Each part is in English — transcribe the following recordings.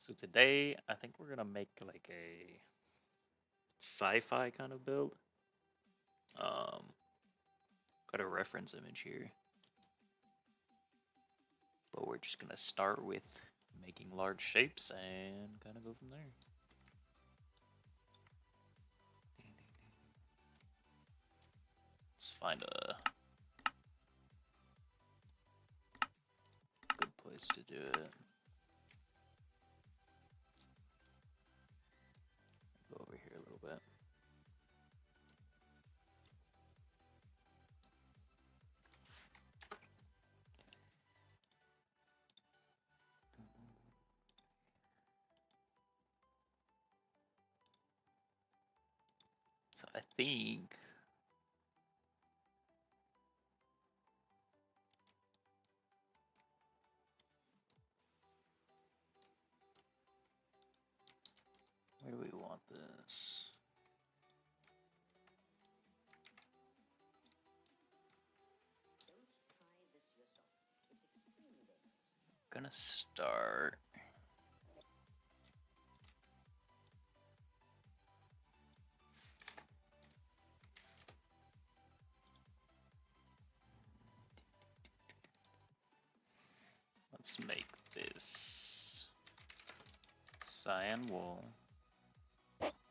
So today, I think we're gonna make like a sci-fi kind of build. Um, got a reference image here, but we're just gonna start with making large shapes and kind of go from there. Let's find a good place to do it. Go over here a little bit. So I think where do we want this? Gonna start. Let's make this cyan wool.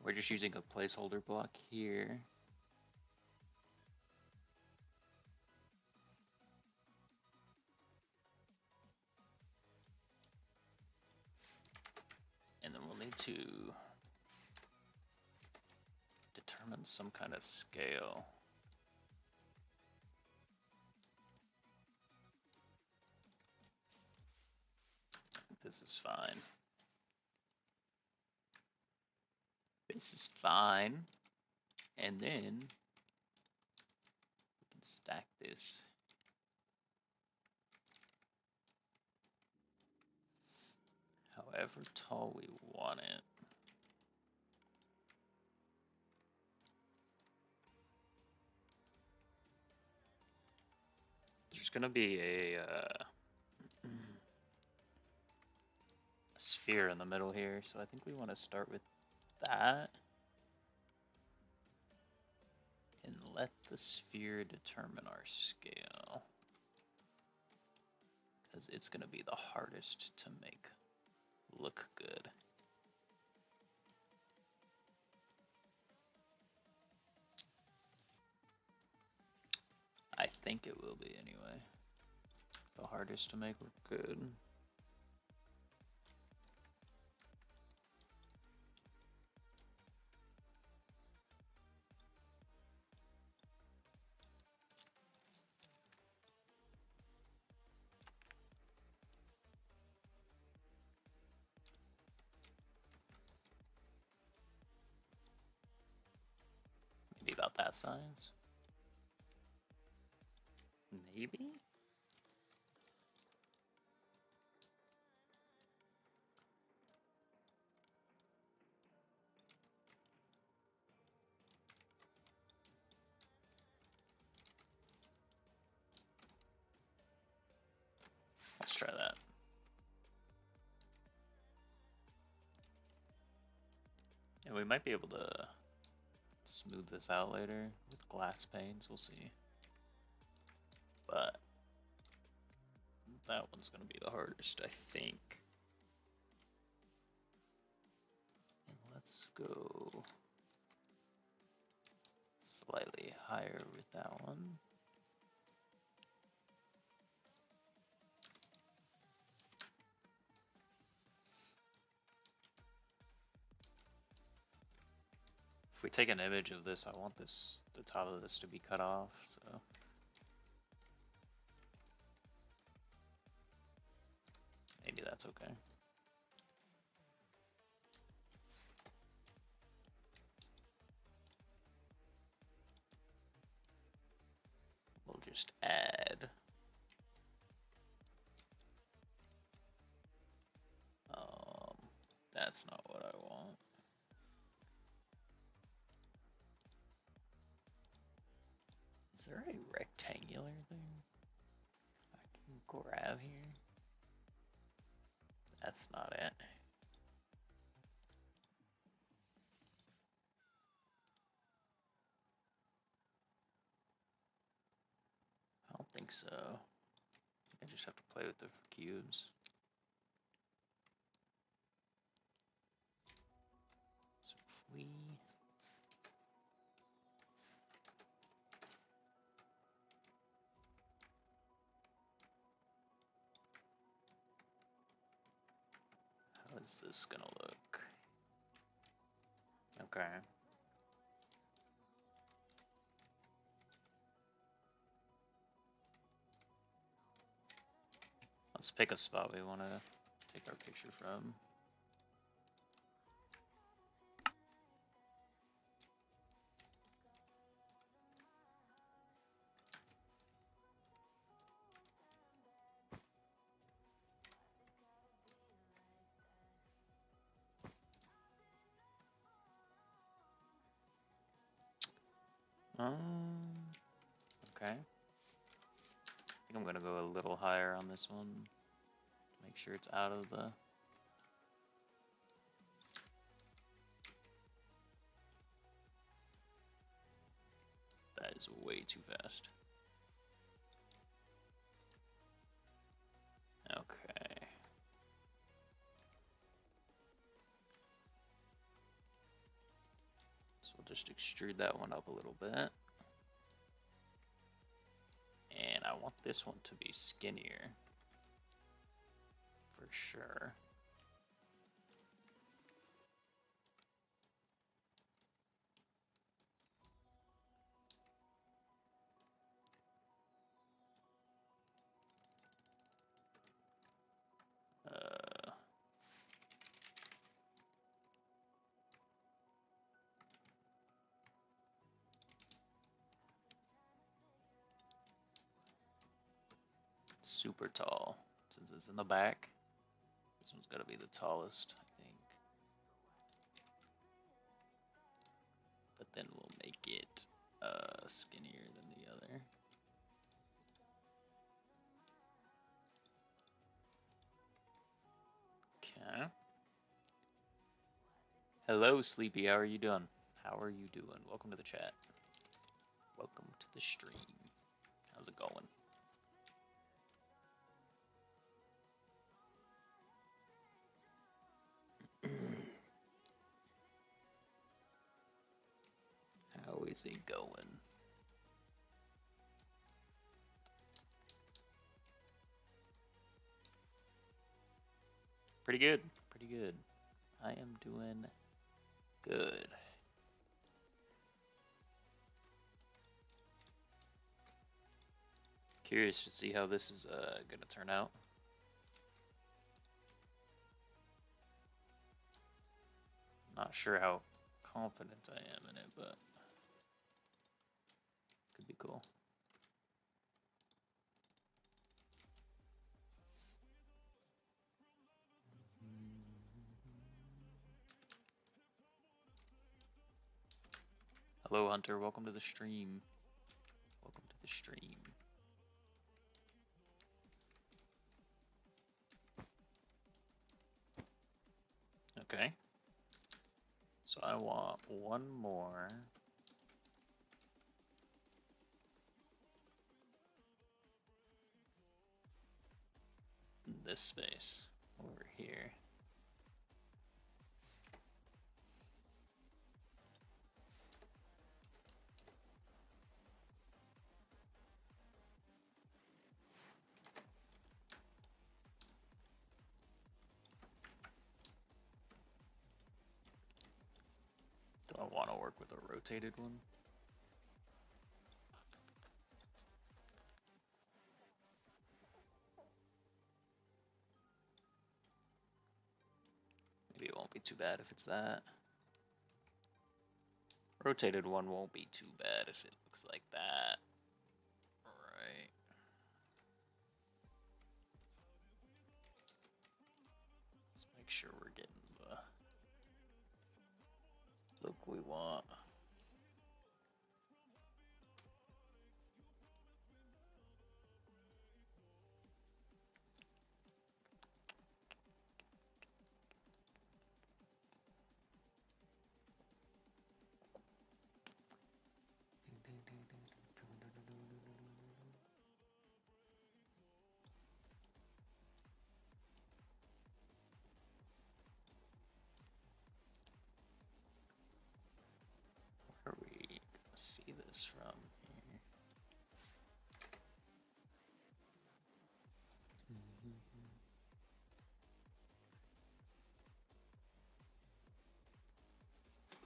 We're just using a placeholder block here. And then we'll need to determine some kind of scale. This is fine. This is fine. And then we can stack this. However tall we want it. There's gonna be a sphere in the middle here, so I think we want to start with that. And let the sphere determine our scale. Because it's gonna be the hardest to make look good. I think it will be anyway. The hardest to make look good. Maybe about that size. Maybe? Let's try that. And we might be able to smooth this out later with glass panes, we'll see. But that one's gonna be the hardest, I think. And let's go slightly higher with that one. If we take an image of this, I want this, the top of this to be cut off, so. Maybe that's okay. We'll just add that's not what I want. Is there a rectangular thing I can grab here? That's not it. so. I just have to play with the cubes. So if we... How is this gonna look? Okay. Let's pick a spot we want to take our picture from. Okay. I think I'm gonna go a little higher on this one. Make sure it's out of the... That is way too fast. Okay. So we'll just extrude that one up a little bit. And I want this one to be skinnier. For sure. Super tall. Since it's in the back, this one's gotta be the tallest, I think. But then we'll make it skinnier than the other. Okay. Hello, Sleepy. How are you doing? How are you doing? Welcome to the chat. Welcome to the stream. How's it going? How is it going? Pretty good. Pretty good. I am doing good. Curious to see how this is gonna turn out. Not sure how confident I am in it, but could be cool. Hello, Hunter. Welcome to the stream. Welcome to the stream. Okay. So I want one more. In this space over here. Do I want to work with a rotated one? Maybe it won't be too bad if it's that. Rotated one won't be too bad if it looks like that. Right. Let's make sure we're getting the look we want.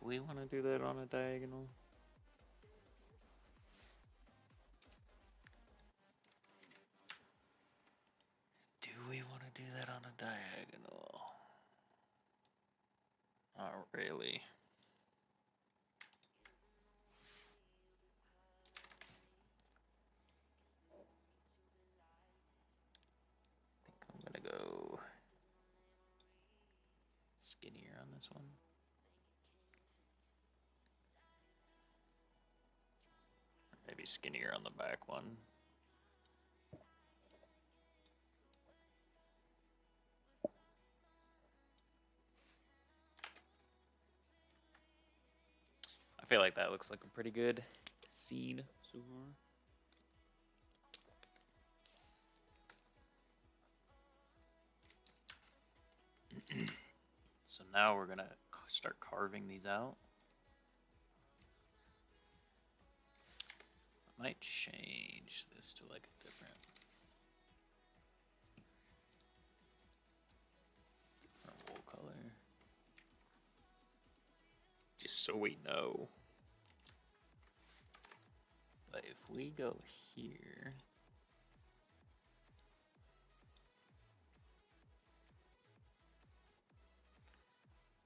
we want to do that on a diagonal? Do we want to do that on a diagonal? Not really. I think I'm gonna go skinnier on this one. Maybe skinnier on the back one. I feel like that looks like a pretty good scene so far. So now we're gonna start carving these out. I might change this to like a different wool color. Just so we know. But if we go here,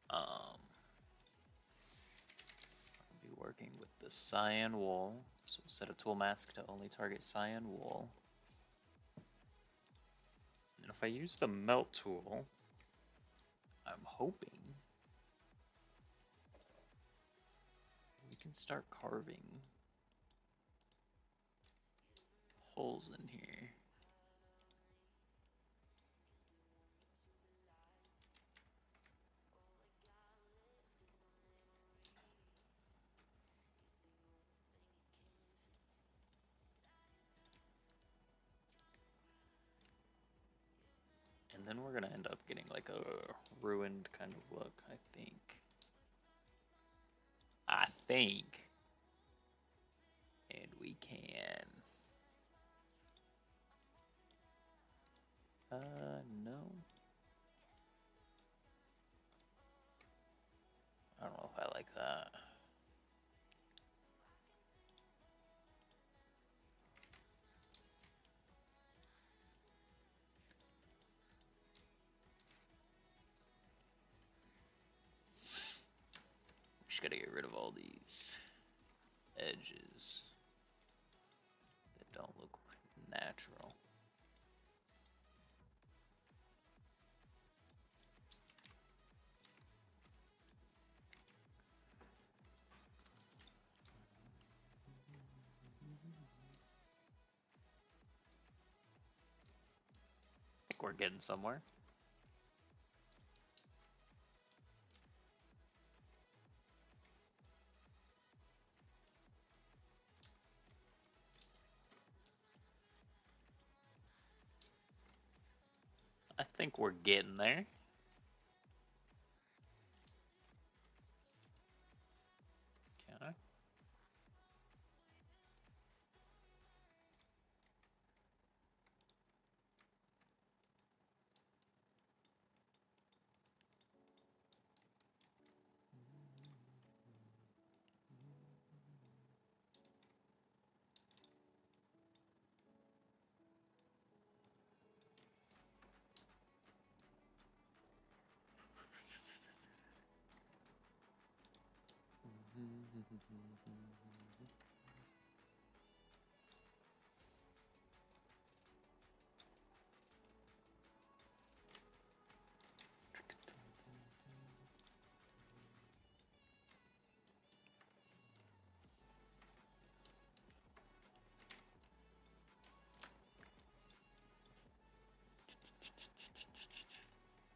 I'll be working with the cyan wool. So set a tool mask to only target cyan wool. And if I use the melt tool, I'm hoping we can start carving holes in here. And then we're gonna end up getting like a ruined kind of look, I think. And we can. No. I don't know if I like that. Just gotta get rid of all these edges that don't look natural. I think we're getting somewhere. I think we're getting there. Can I?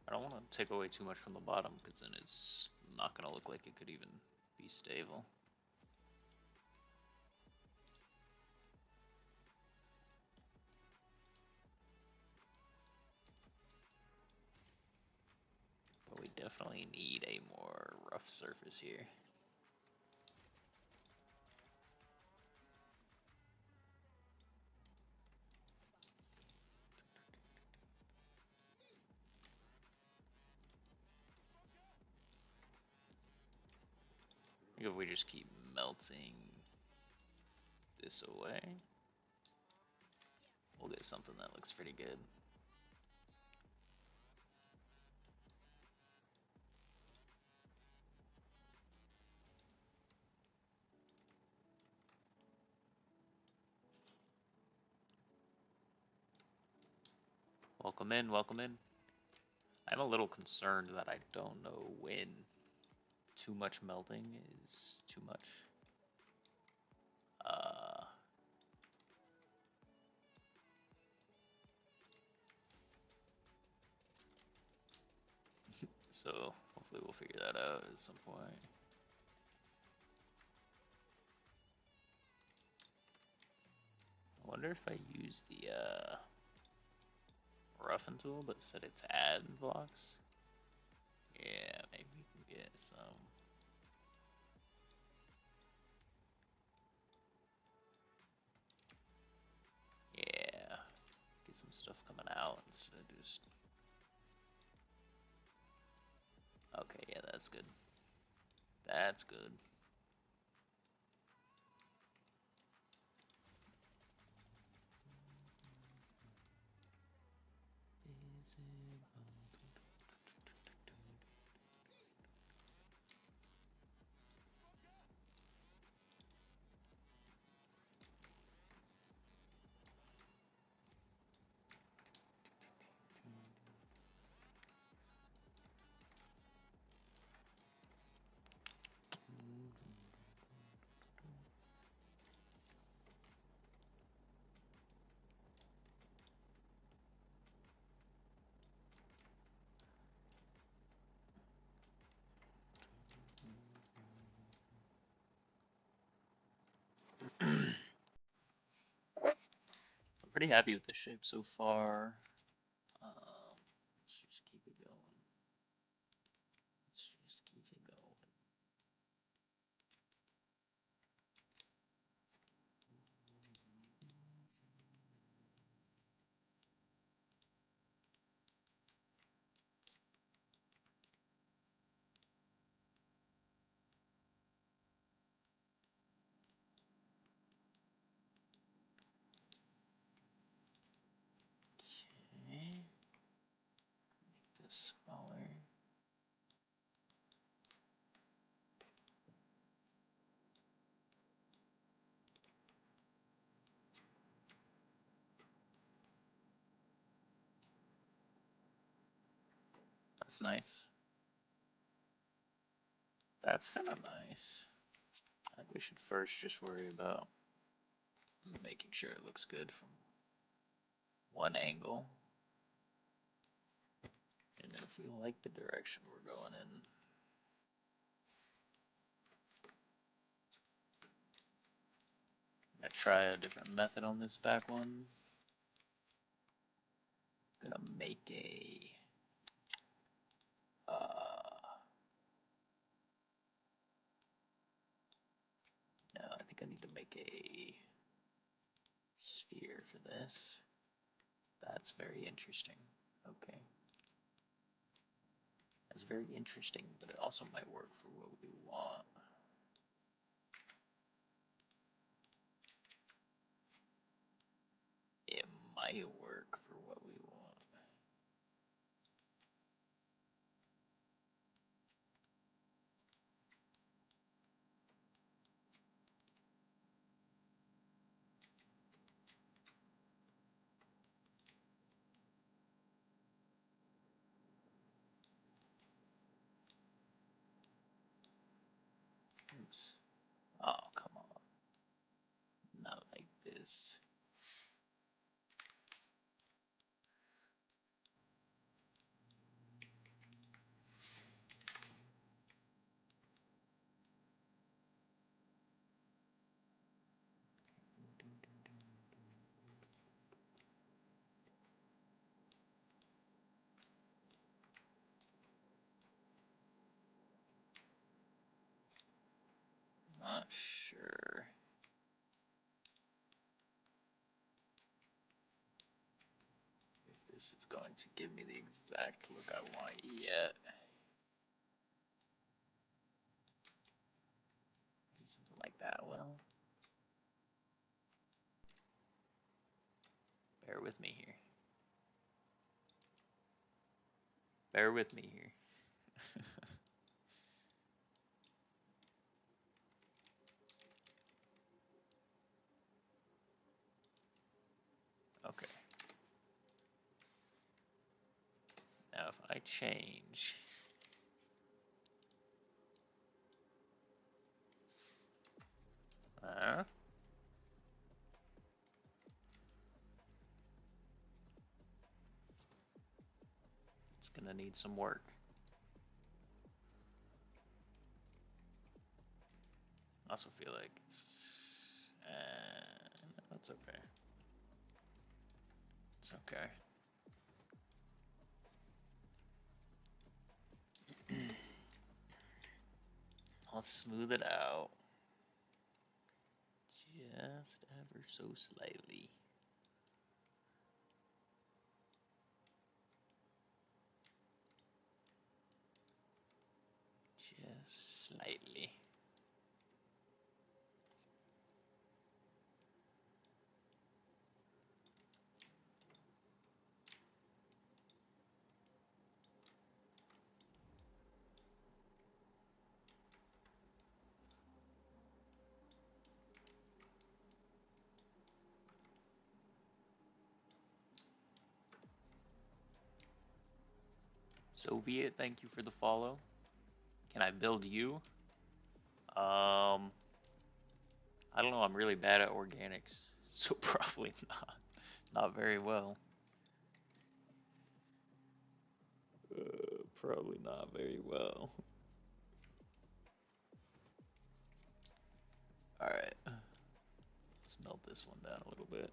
I don't want to take away too much from the bottom because then it's not going to look like it could even be stable. But we definitely need a more rough surface here. think if we just keep melting this away, we'll get something that looks pretty good. Welcome in, welcome in. I'm a little concerned that I don't know when too much melting is too much. So hopefully we'll figure that out at some point. I wonder if I use the roughen tool but set it to add blocks. Yeah, maybe we can get some. Yeah, get some stuff coming out instead of just. Okay, yeah, that's good. That's good. I'm pretty happy with the shape so far. Let's just keep it going. Let's just keep it going. Okay. Make this smaller. That's nice. That's kind of nice. I think we should first just worry about making sure it looks good from one angle. And if we like the direction we're going in, I'm gonna try a different method on this back one. I'm gonna make a no, I think I need to make a sphere for this. That's very interesting. Okay. That's very interesting, but it also might work for what we want. It might work for what we want. Oops. Oh, come on. Not like this. Not sure if this is going to give me the exact look I want yet. Yeah, well, bear with me here. Bear with me here. Okay. Now if I change it's gonna need some work. I also feel like it's that's okay. It's okay. I'll smooth it out just ever so slightly. Just slightly. Soviet, thank you for the follow. Can I build you? I don't know. I'm really bad at organics, so probably not. Not very well. Probably not very well. All right. Let's melt this one down a little bit.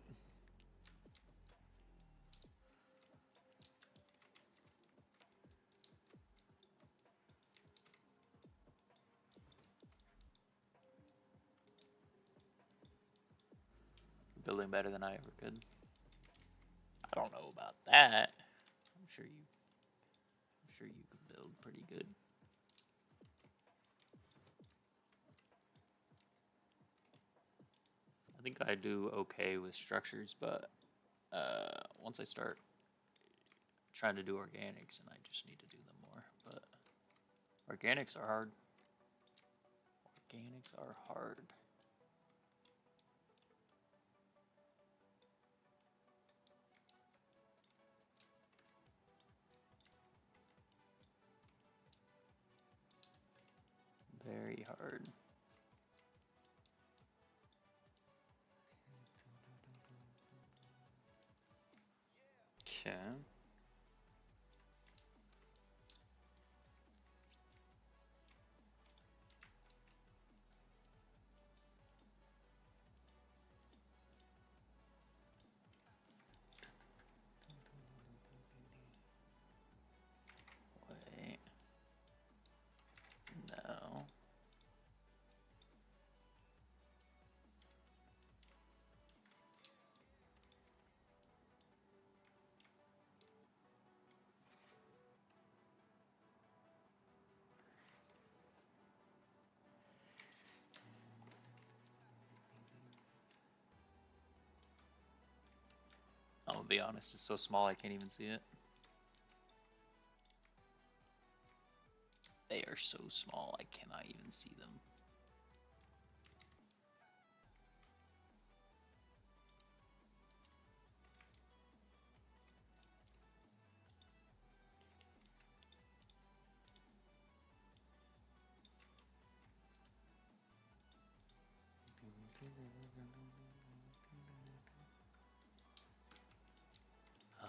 Building better than I ever could. I don't know about that. I'm sure you can build pretty good. I think I do okay with structures, but once I start trying to do organics, and I just need to do them more. But organics are hard. Organics are hard. Very hard. Okay. Wait. No. I'm gonna be honest, it's so small I can't even see it. They are so small I cannot even see them.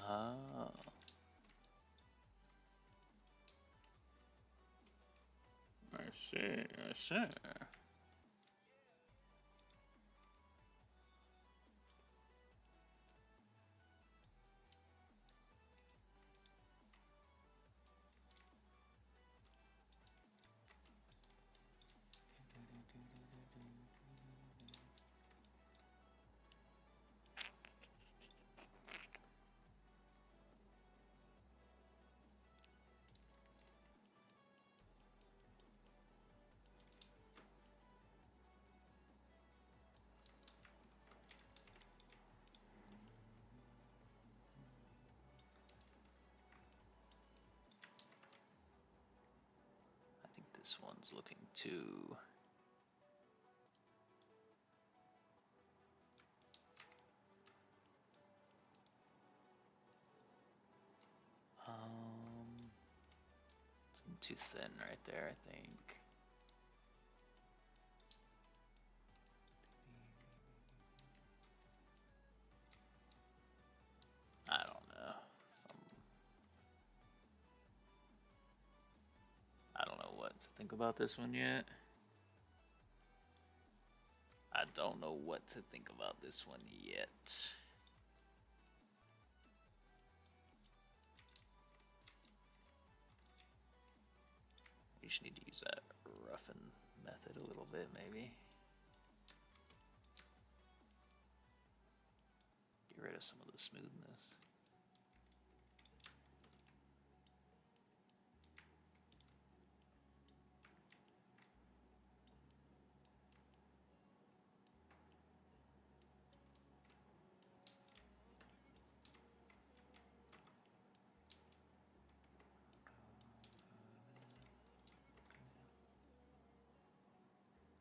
Oh. I see, I see. This one's looking to it's too thin right there, I think. I don't know. I don't know what to think about this one yet. I don't know what to think about this one yet. We just need to use that roughen method a little bit, maybe. Get rid of some of the smoothness.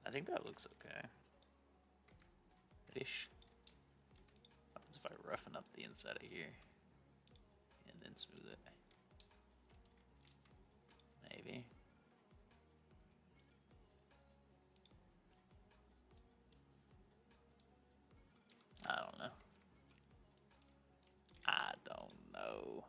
I think that looks okay. Ish. What happens if I roughen up the inside of here and then smooth it? Maybe. I don't know. I don't know.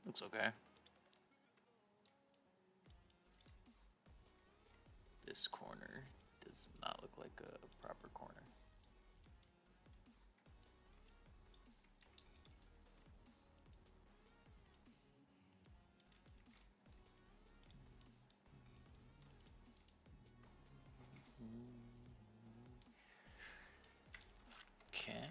Looks okay. This corner does not look like a proper corner. Okay.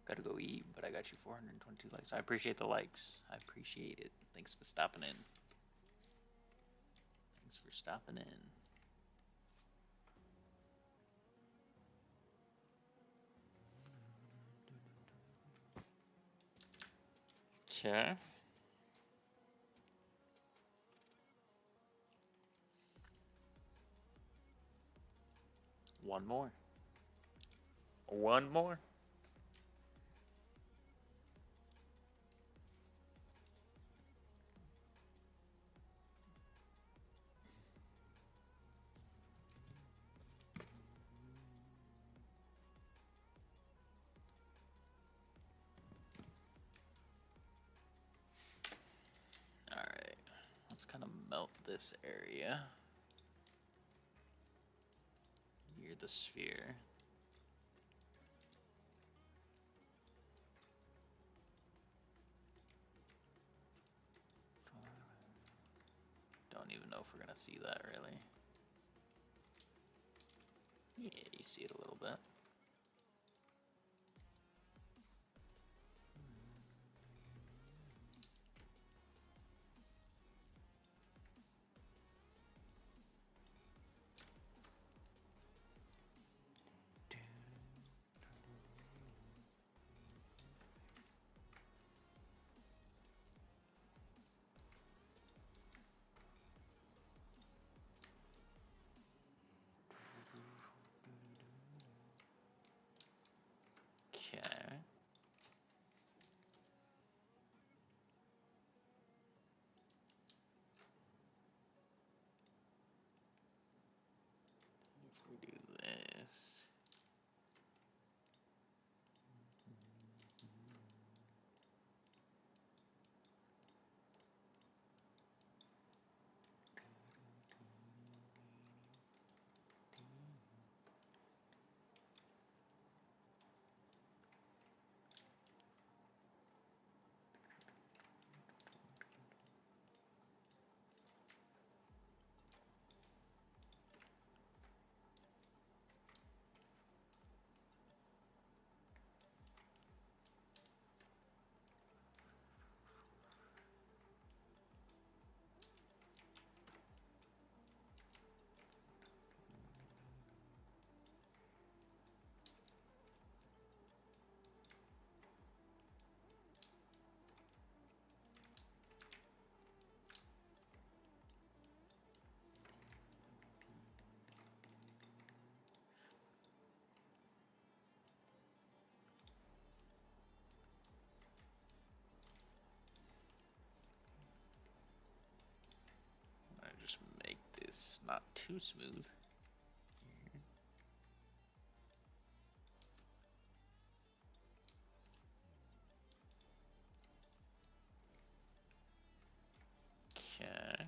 Gotta go eat, but I got you 422 likes. I appreciate the likes. I appreciate it. Thanks for stopping in. Thanks for stopping in. Okay. One more. One more. Alright. Let's kind of melt this area near the sphere. Don't even know if we're gonna see that really. Yeah, you see it a little bit. not too smooth. Okay.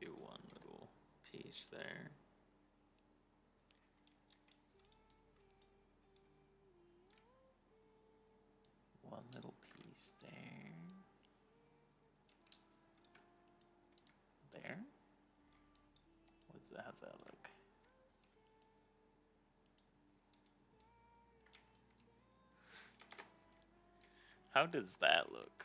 Maybe one little piece there. One little piece there. There. How's that look? How does that look?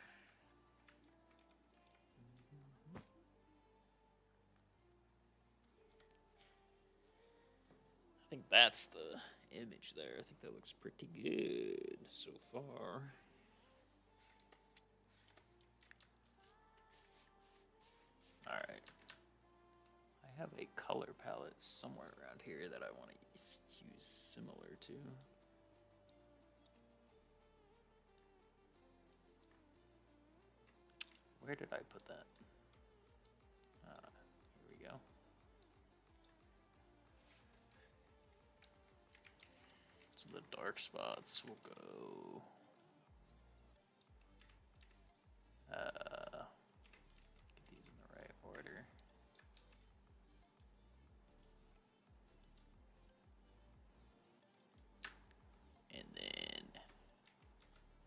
I think that's the image there. I think that looks pretty good so far. Alright. I have a color palette somewhere around here that I want to use similar to. Where did I put that? Here we go. So the dark spots will go. Get these in the right order. And then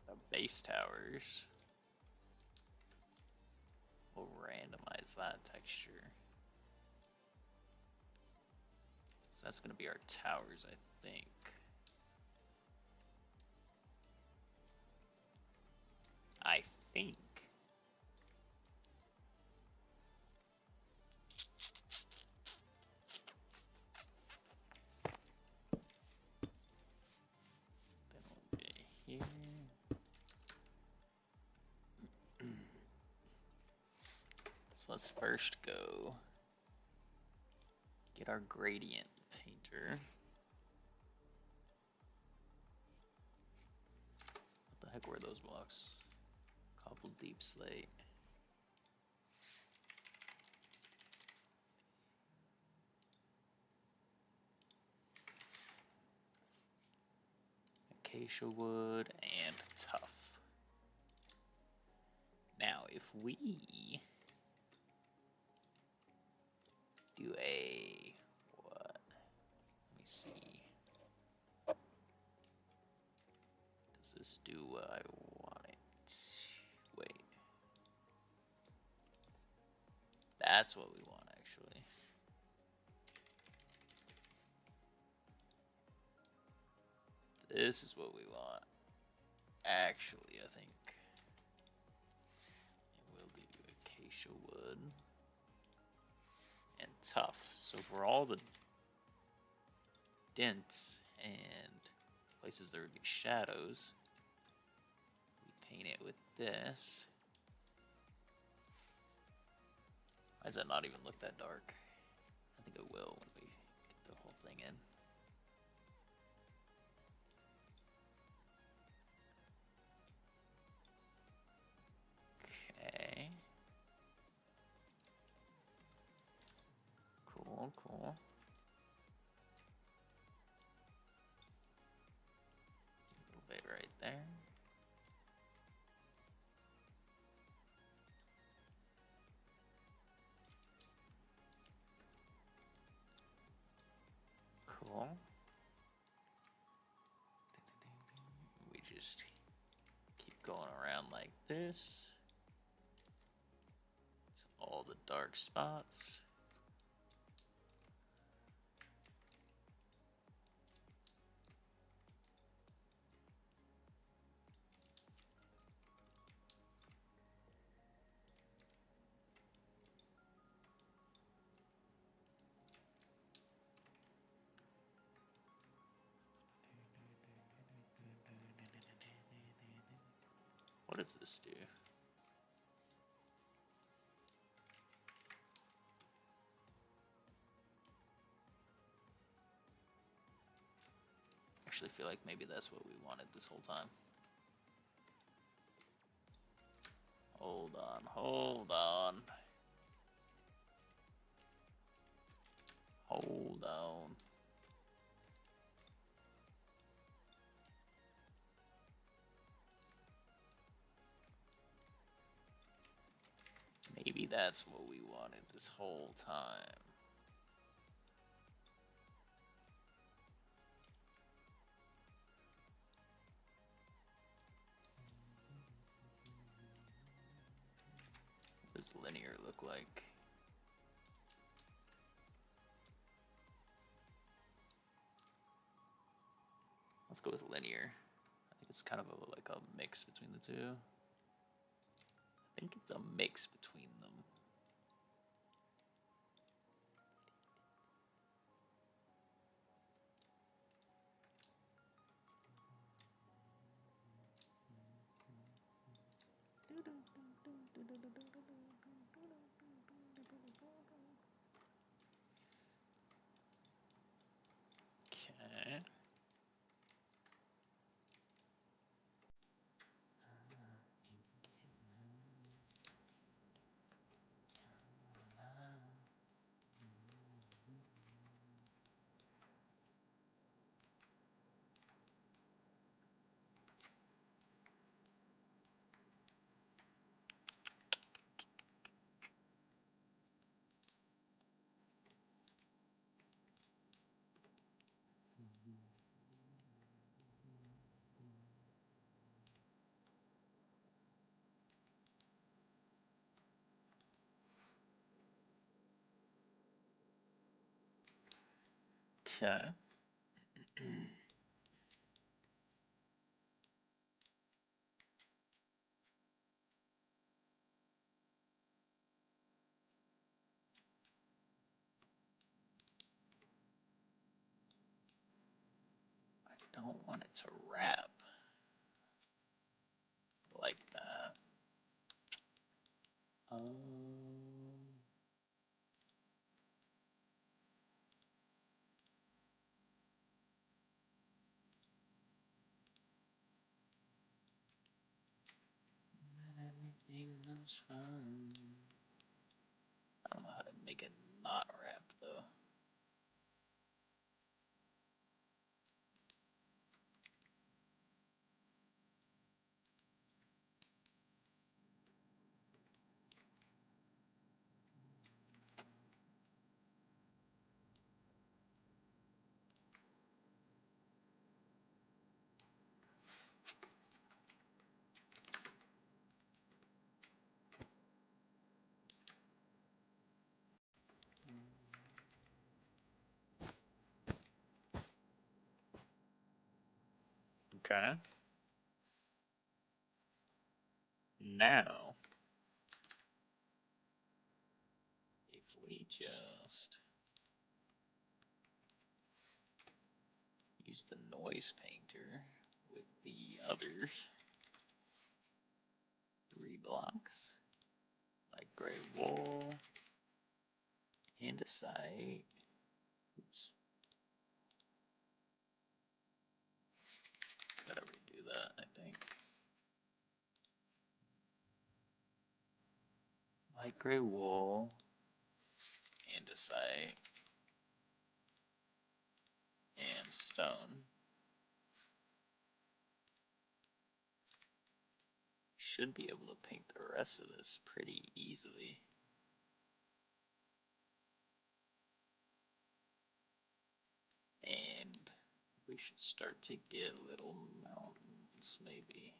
the base towers will randomize that texture. So that's going to be our towers, I think. I think. Then we'll get here. So let's first go get our gradient painter. What the heck were those blocks? Cobbled deep slate. Acacia wood and tough. Now, if we do a what? Let me see. Does this do what I want it? Wait. That's what we want, actually. This is what we want. Actually, I think it will do acacia wood and tough. So for all the dents and places there would be shadows, we paint it with this. Why does that not even look that dark? I think it will when we get the whole thing in. Okay. Cool, cool. A little bit right there. Cool. We just keep going around like this. It's all the dark spots. What does this do? actually feel like maybe that's what we wanted this whole time. Hold on, hold on. Hold on. Maybe that's what we wanted this whole time. What does linear look like? Let's go with linear. I think it's kind of like a mix between the two. I think it's a mix between them. Okay. Okay. I don't want it to wrap like that. Everything was fine. I don't know how to make it not wrap though. Okay. Now, if we just use the noise painter with the other 3 blocks, like gray wool, andesite. Oops. Gotta redo that, I think. Light gray wool, andesite, and stone. Should be able to paint the rest of this pretty easily. And we should start to get little mountains, maybe.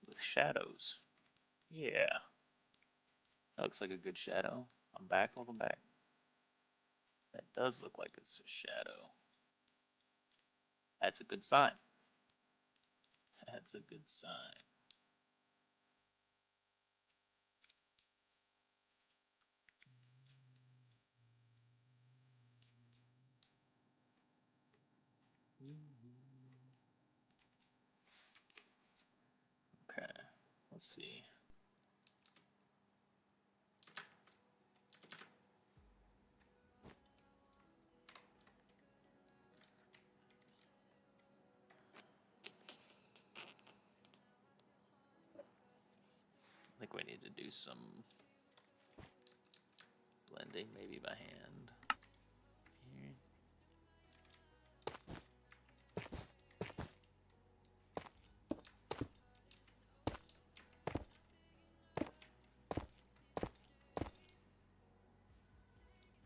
With shadows. Yeah. That looks like a good shadow. I'm back, welcome back. That does look like it's a shadow. That's a good sign. That's a good sign. see. I think we need to do some blending, maybe by hand. Here.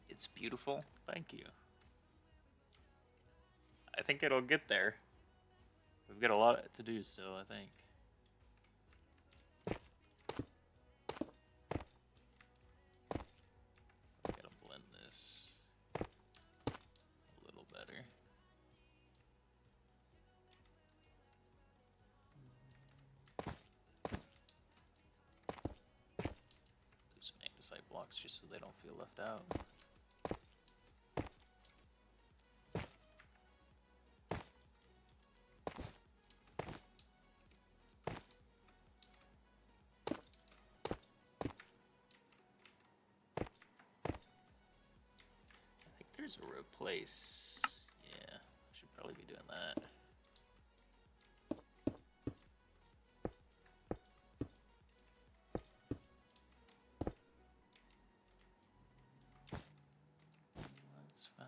It's beautiful. Thank you. I think it'll get there. We've got a lot to do still, I think. Gotta blend this a little better. Do some andesite blocks just so they don't feel left out. There's a replace. Yeah, I should probably be doing that. That's fine.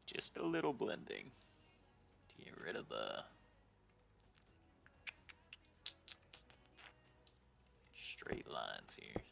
Just a little blending to get rid of the straight lines here.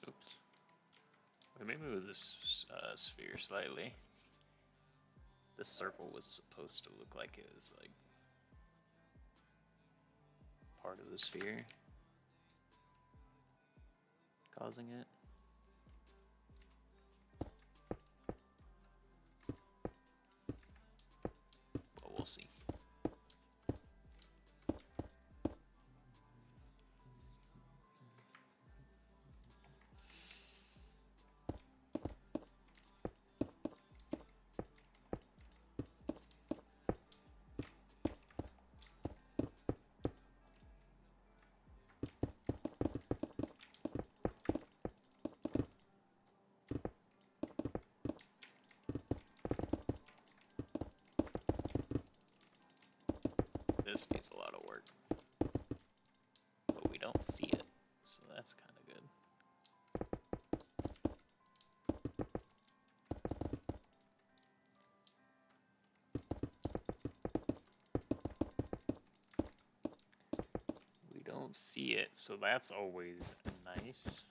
Oops. Let me move this sphere slightly. This circle was supposed to look like it was like part of the sphere, causing it. But we'll see. This needs a lot of work, but we don't see it, so that's kind of good. We don't see it, so that's always nice.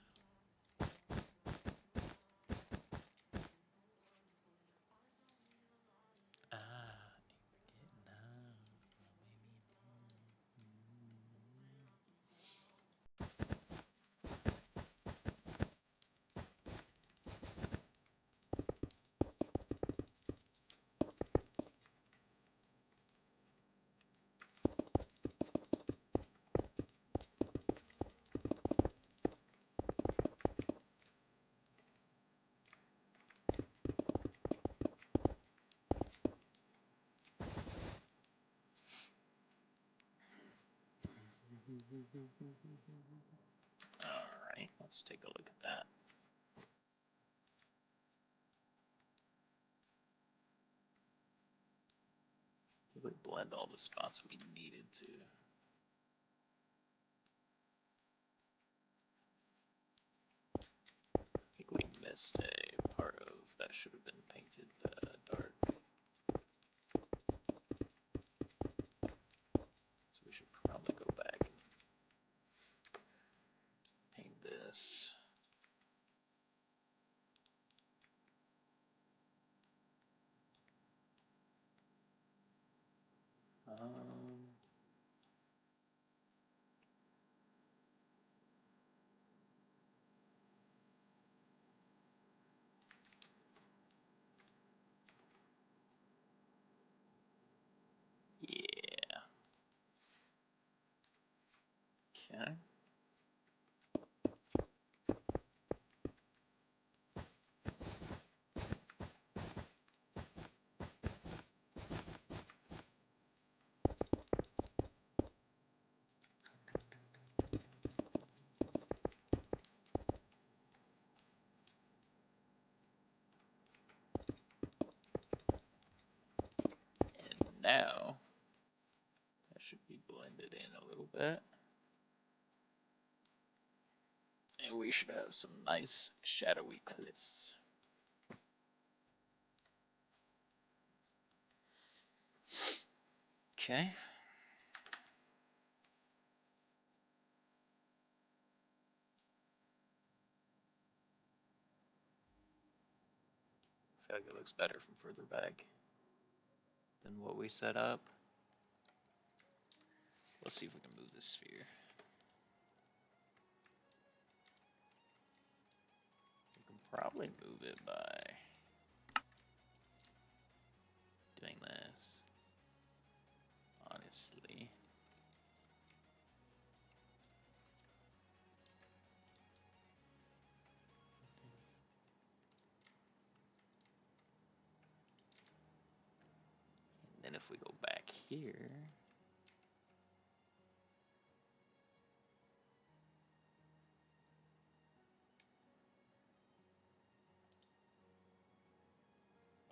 Alright, let's take a look at that. We blend all the spots we needed to. I think we missed a part of that should have been painted dark. So we should probably go back and paint this. Yeah. Okay. And now, that should be blended in a little bit. And we should have some nice shadowy cliffs. Okay. I feel like it looks better from further back than what we set up. Let's see if we can move this sphere. We can probably move it by doing this, honestly. And then if we go back here,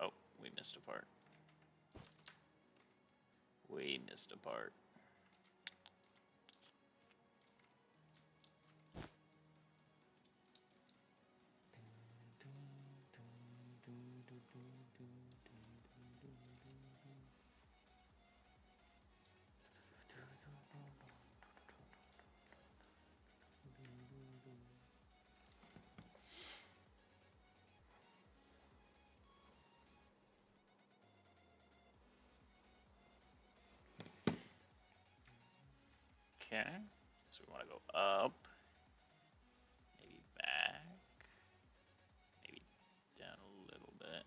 oh, we missed a part. We missed a part. Okay, so we want to go up, maybe back, maybe down a little bit.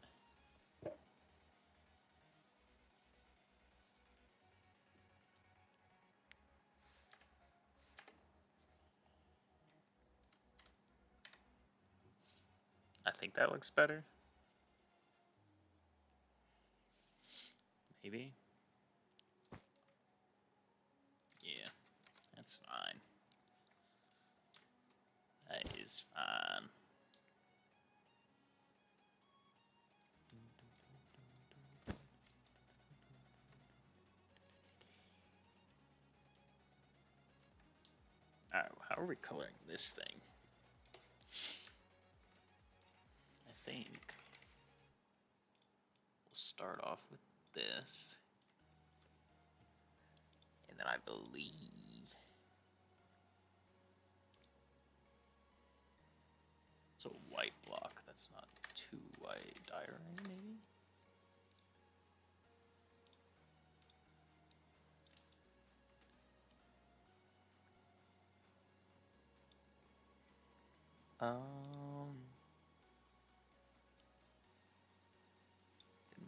I think that looks better. Maybe. Yeah, that's fine. That is fine. Alright, how are we coloring this thing? I think we'll start off with this. And then I believe it's a white block. That's not too white. Diary, maybe?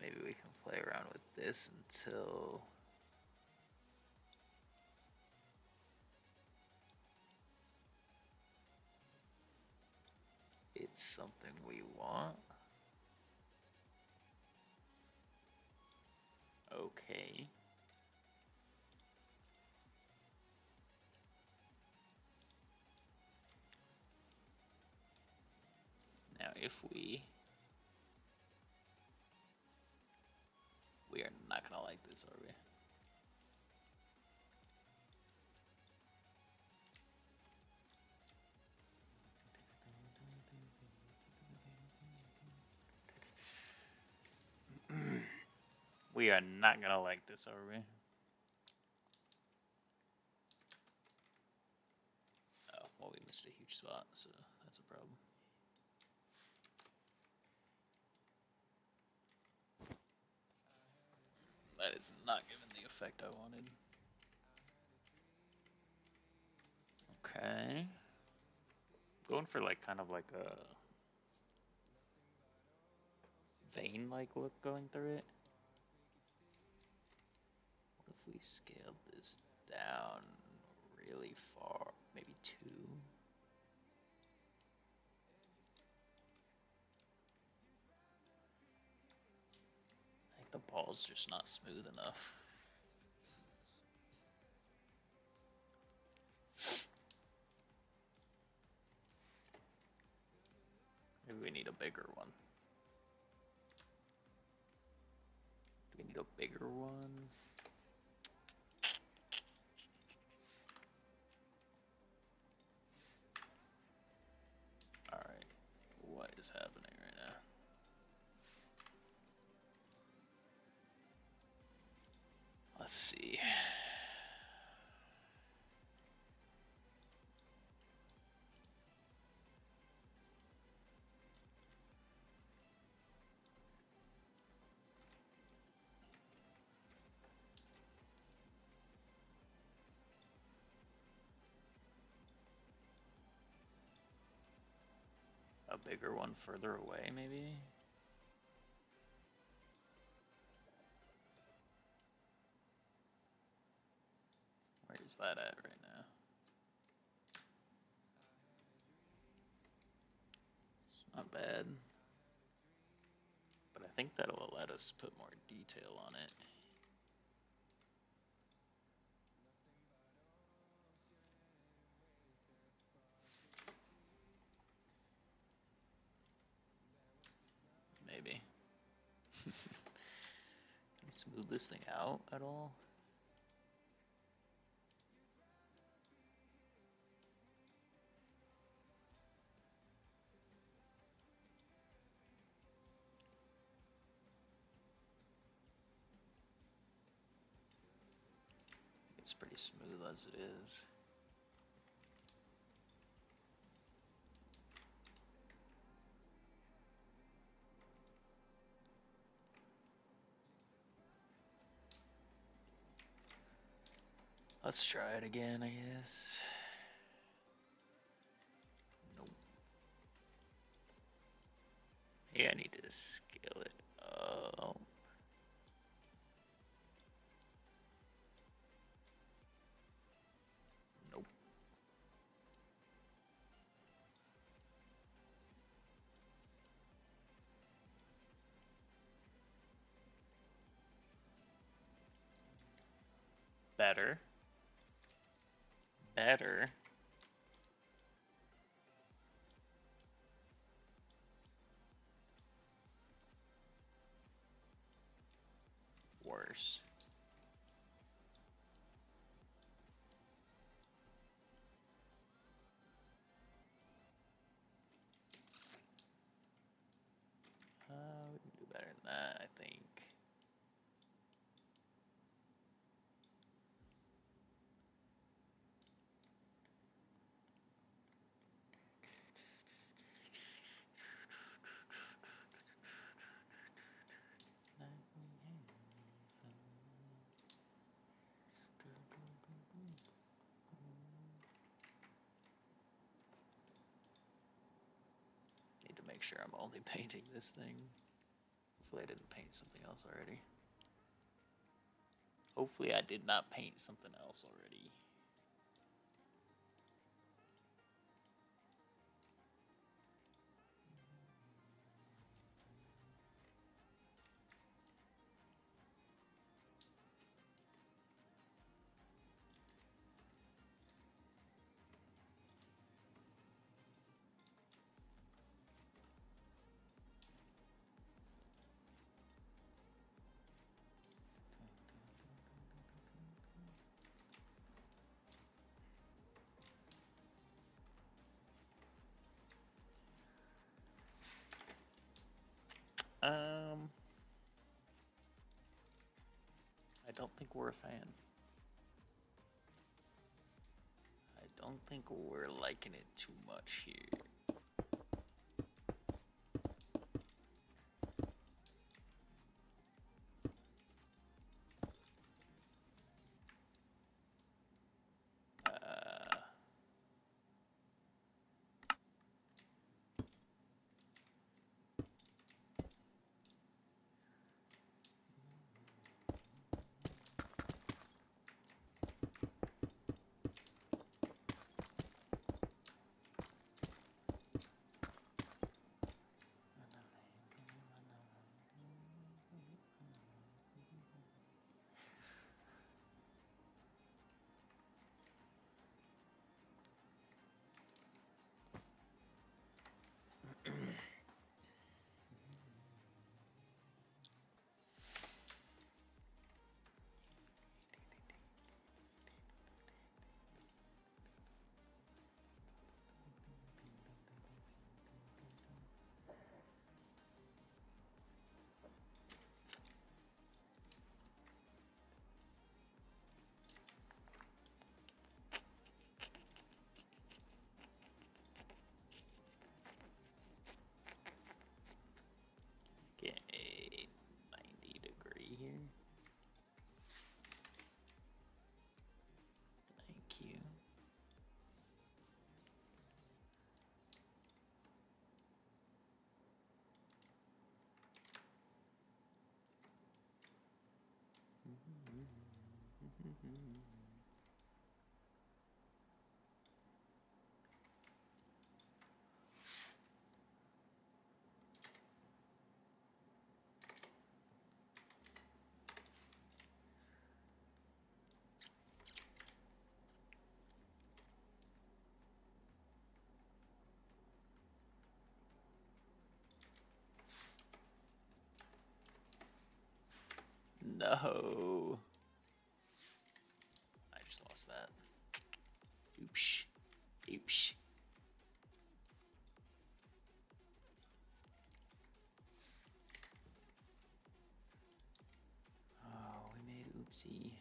Maybe we can play around with this until it's something we want. Okay. Now if we are not gonna like this, are we? We are not gonna like this, are we? Oh, well, we missed a huge spot, so that's a problem. That is not giving the effect I wanted. Okay. Going for like kind of like a vein-like look going through it. What if we scaled this down really far? Maybe 2? I think the ball's just not smooth enough. Maybe we need a bigger one. Do we need a bigger one? Alright, what is happening right now? Let's see. A bigger one further away, maybe? Where is that at right now? It's not bad. But I think that'll let us put more detail on it. Maybe. Can we smooth this thing out at all? It's pretty smooth as it is. Let's try it again, I guess. Nope. Hey, I need to scale it up. Nope. Better. Better. Worse. make sure I'm only painting this thing. Hopefully I didn't paint something else already. Hopefully I did not paint something else already. I don't think we're a fan. I don't think we're liking it too much here. Get a 90-degree here. Thank you. No. I just lost that. Oops. Oops. Oh, we made oopsie.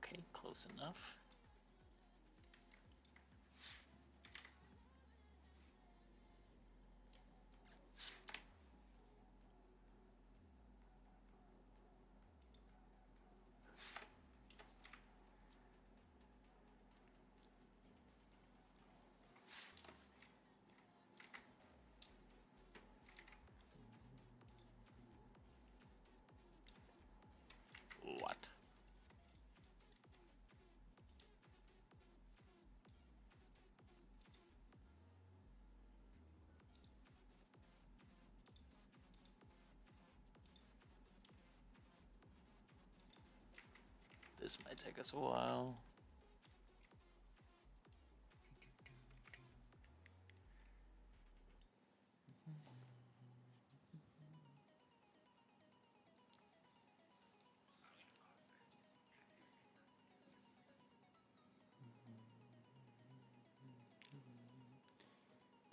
Okay, close enough. What? This might take us a while.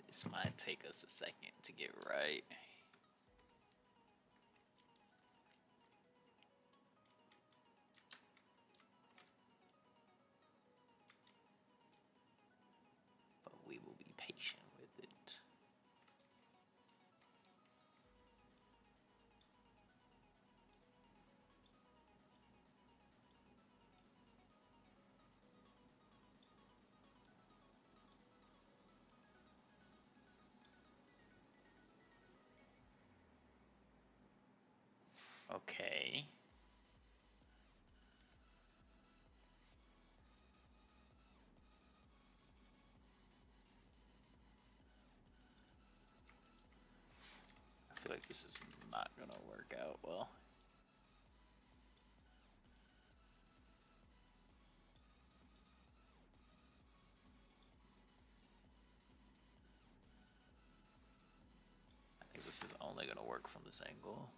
This might take us a second to get right. Okay. I feel like this is not gonna work out well. I think this is only gonna work from this angle.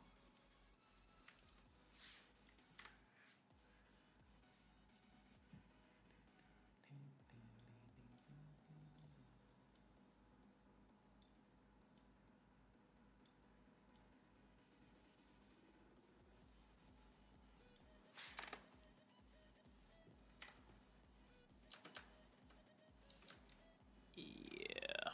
Yeah.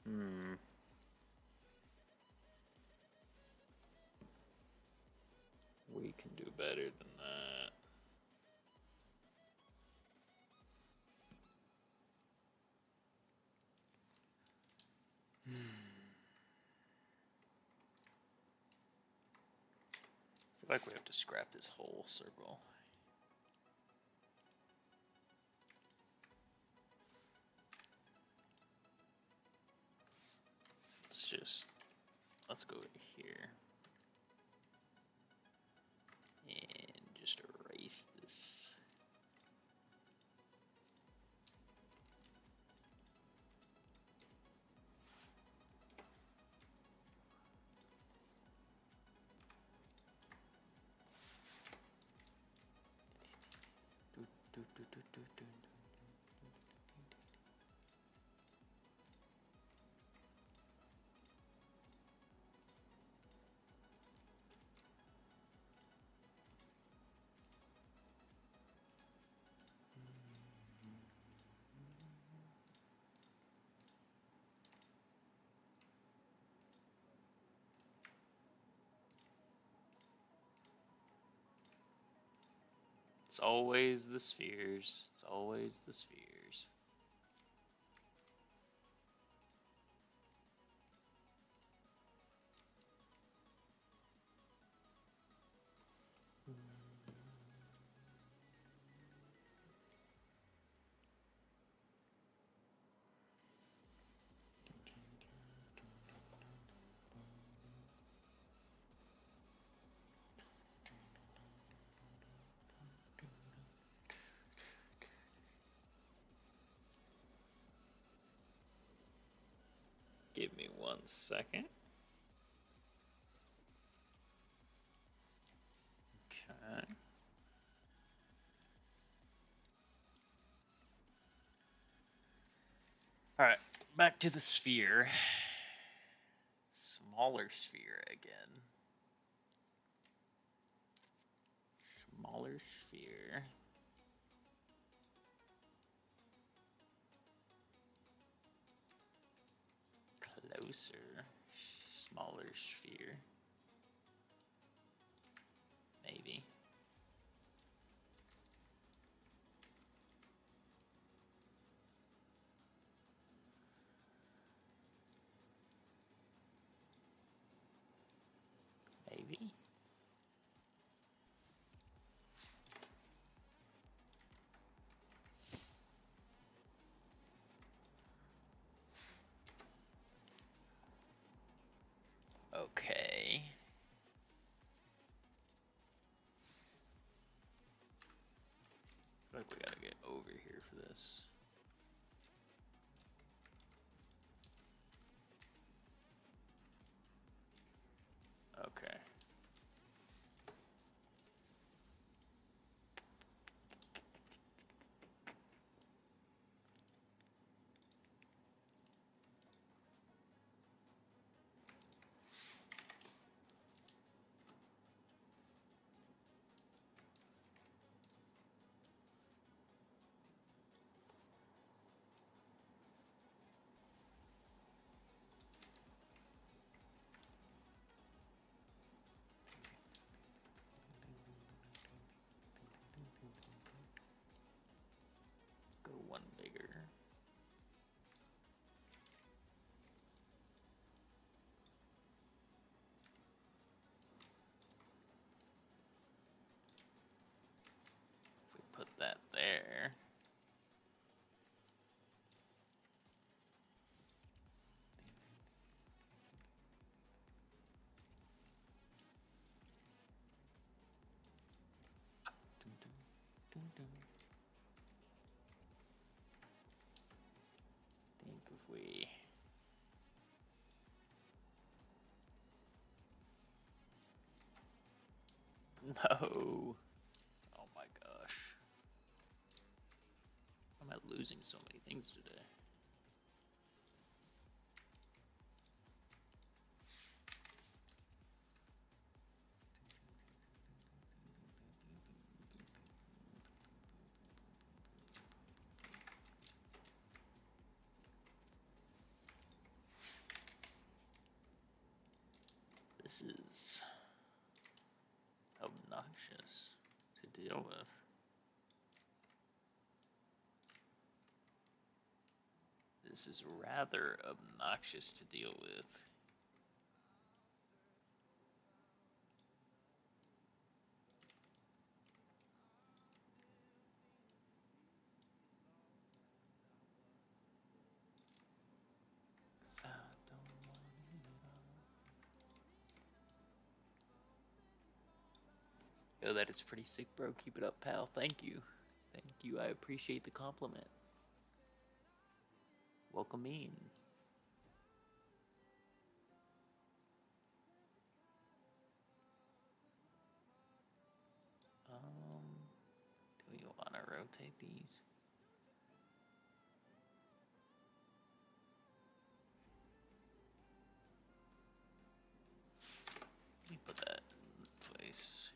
Hmm. We can do better than that. I feel like we have to scrap this whole circle. Let's go here and just erase this. It's always the spheres. It's always the spheres. Give me 1 second. Okay. Alright, back to the sphere. Smaller sphere again. Smaller sphere. Closer. Smaller sphere. Maybe. Maybe. Okay. I feel like we gotta get over here for this. Okay. Think if we no. Oh my gosh. Why am I losing so many things today? This is obnoxious to deal with. This is rather obnoxious to deal with. Yo, that is pretty sick, bro. Keep it up, pal. Thank you. Thank you. I appreciate the compliment. Welcome in. Do we want to rotate these? Let me put that in place.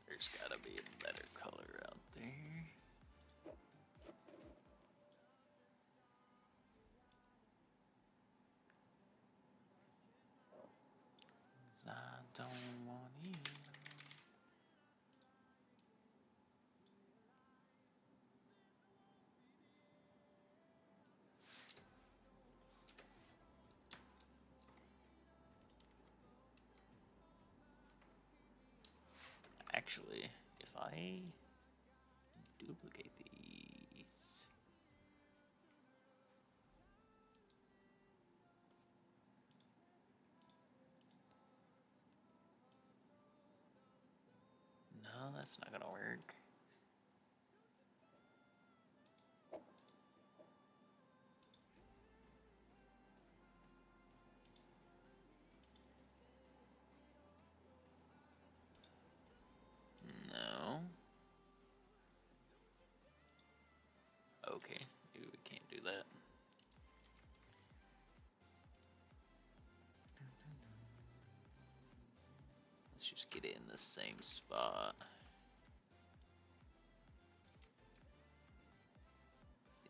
There's gotta be a better color out there. I don't want you. Actually, if I duplicate these, no, that's not gonna work. No. Okay, maybe we can't do that. Let's just get it in the same spot.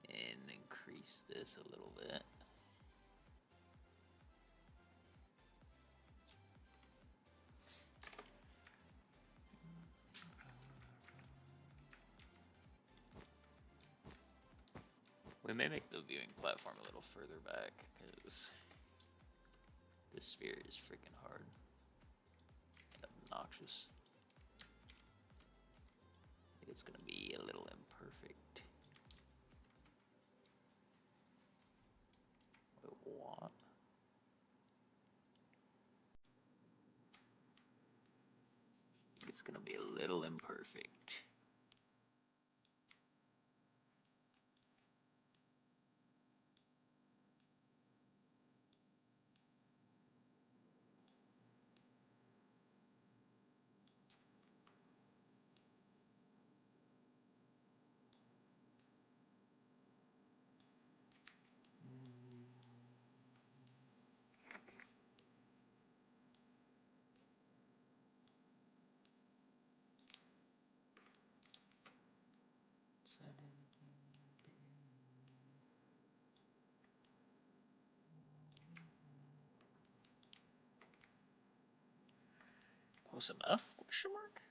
And increase this a little bit. We may make the viewing platform a little further back, because this sphere is freaking hard and obnoxious. I think it's gonna be a little imperfect. Wait, what? It's gonna be a little imperfect. Close enough? Question mark?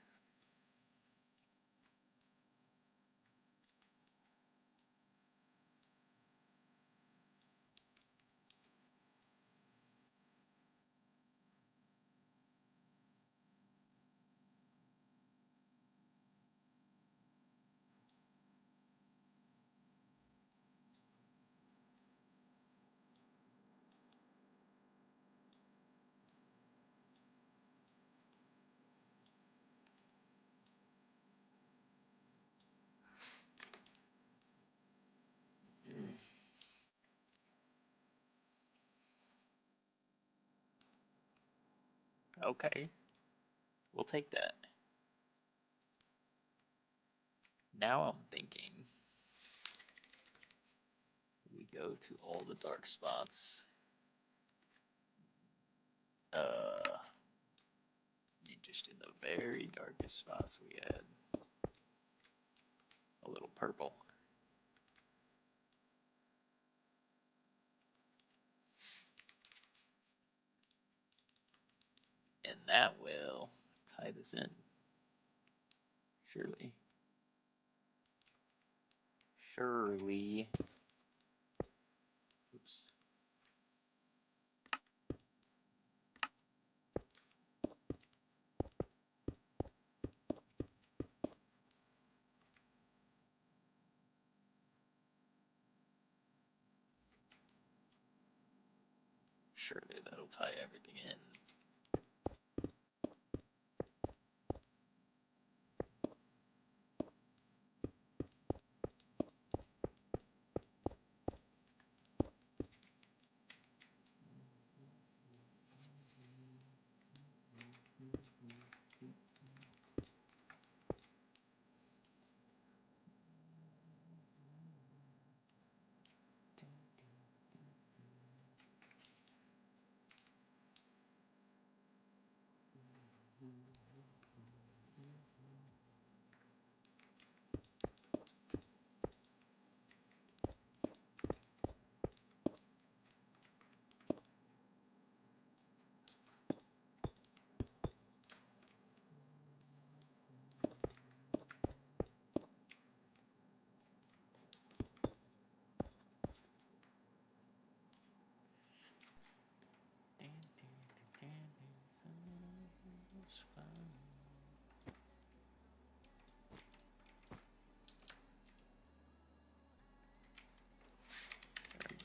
Okay, we'll take that. Now I'm thinking we go to all the dark spots. Uh, just in the very darkest spots we add a little purple. And that will tie this in. Surely. Surely. Oops. Surely that'll tie everything in.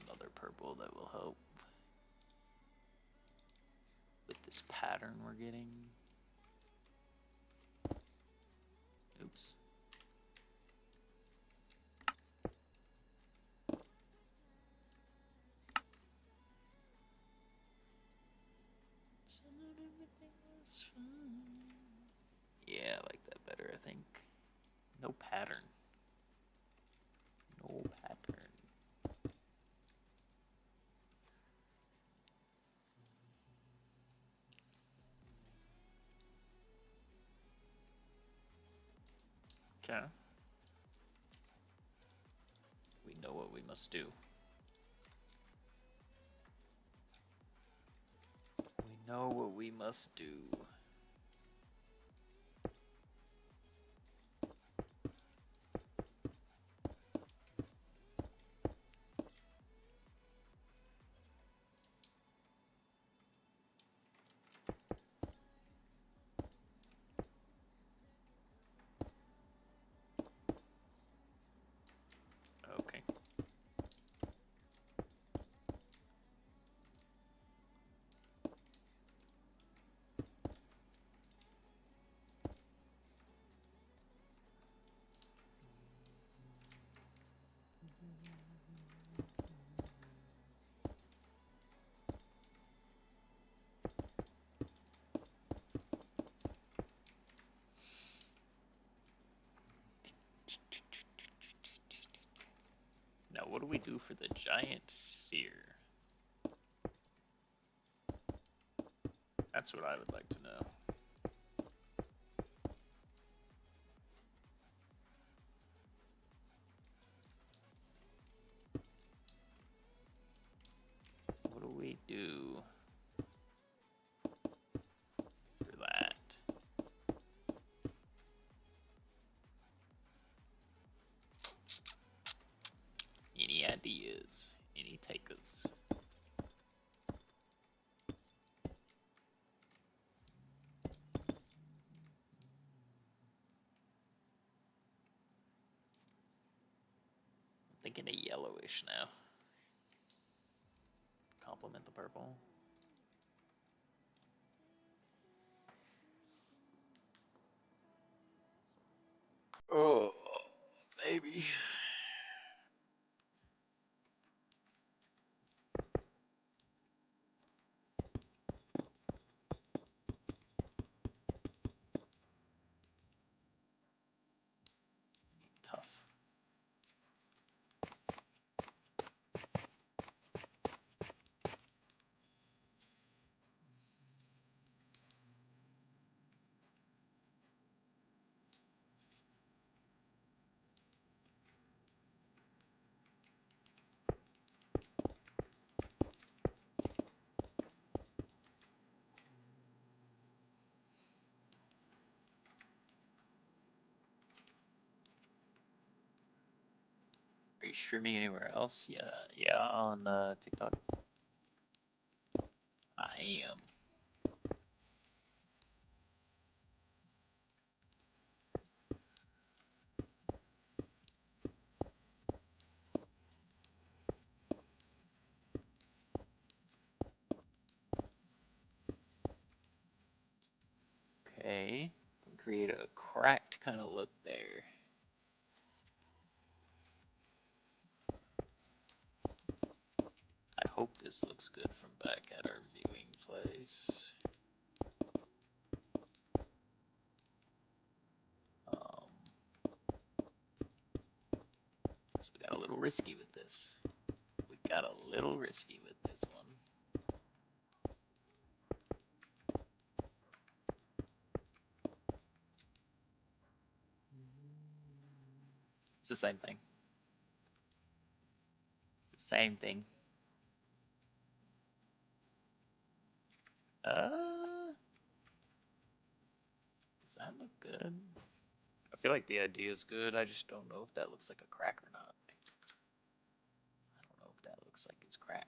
Another purple that will help with this pattern we're getting. Oops. So that everything was fine. Yeah, I like that better, I think. No pattern. No pattern. Okay. We know what we must do. We know what we must do. Okay. Now, what do we do for the giant sphere? That's what I would like to know. What do we do for that? Any ideas? Any takers? I'm thinking a yellowish now. Complement the purple. Oh, maybe. you streaming anywhere else? Yeah, on TikTok. I am. Okay. Create a cracked kind of look there. I hope this looks good from back at our viewing place. So we got a little risky with this. We got a little risky with this one. It's the same thing. It's the same thing. Does that look good? I feel like the idea is good. I just don't know if that looks like a crack or not. I don't know if that looks like it's cracked.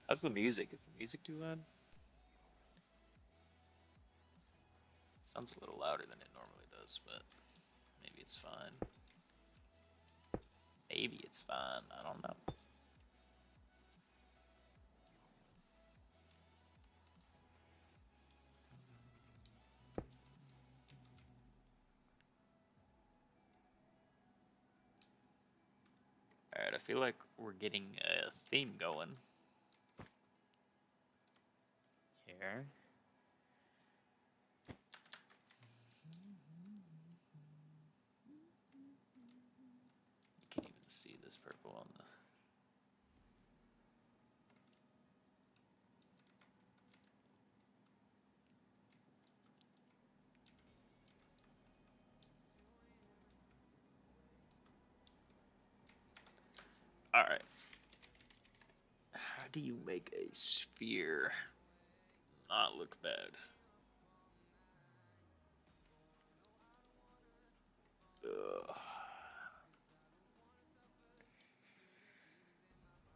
How's the music? Is the music too loud? Sounds a little louder than it normally does, but maybe it's fine. Maybe it's fine. I don't know. Alright, I feel like we're getting a theme going here. You can't even see this purple on the... Alright. How do you make a sphere not look bad? Ugh.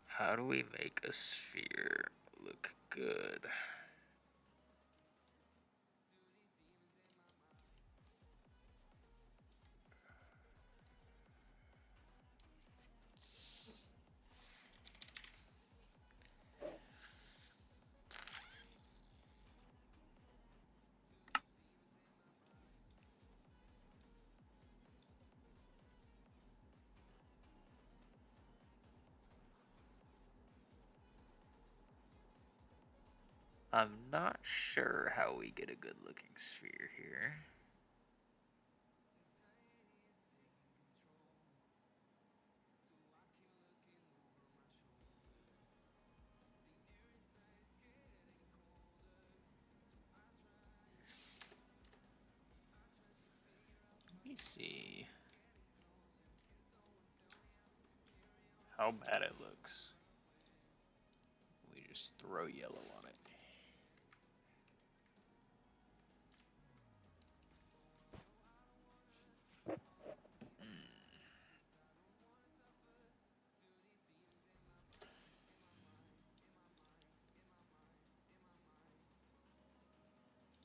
How do we make a sphere look good? I'm not sure how we get a good looking sphere here. Let me see how bad it looks. We just throw yellow on it.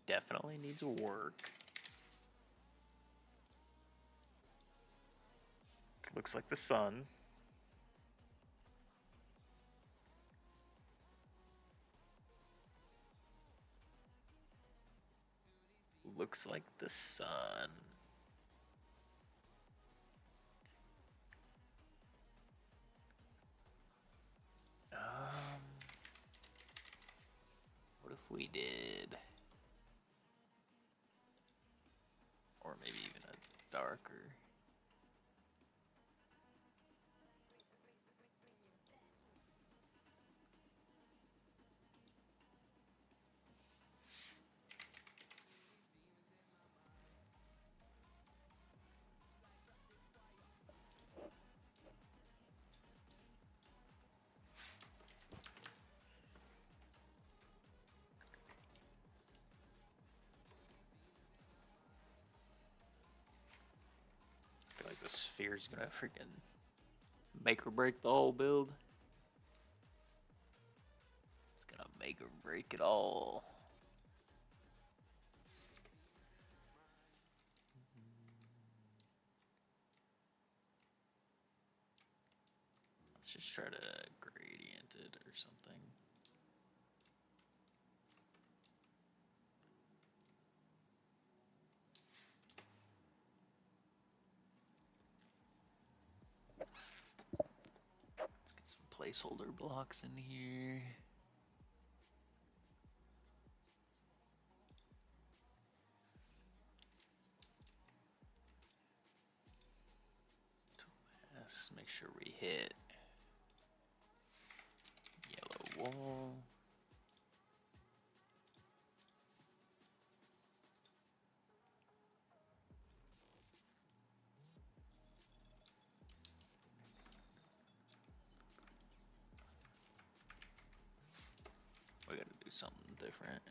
Definitely needs work. Looks like the sun. Looks like the sun. What if we did, or maybe even a darker? sphere's gonna freaking make or break the whole build. It's gonna make or break it all. Let's just try to gradient it or something. Let's get some placeholder blocks in here. Let's make sure we hit yellow wall. We gotta do something different.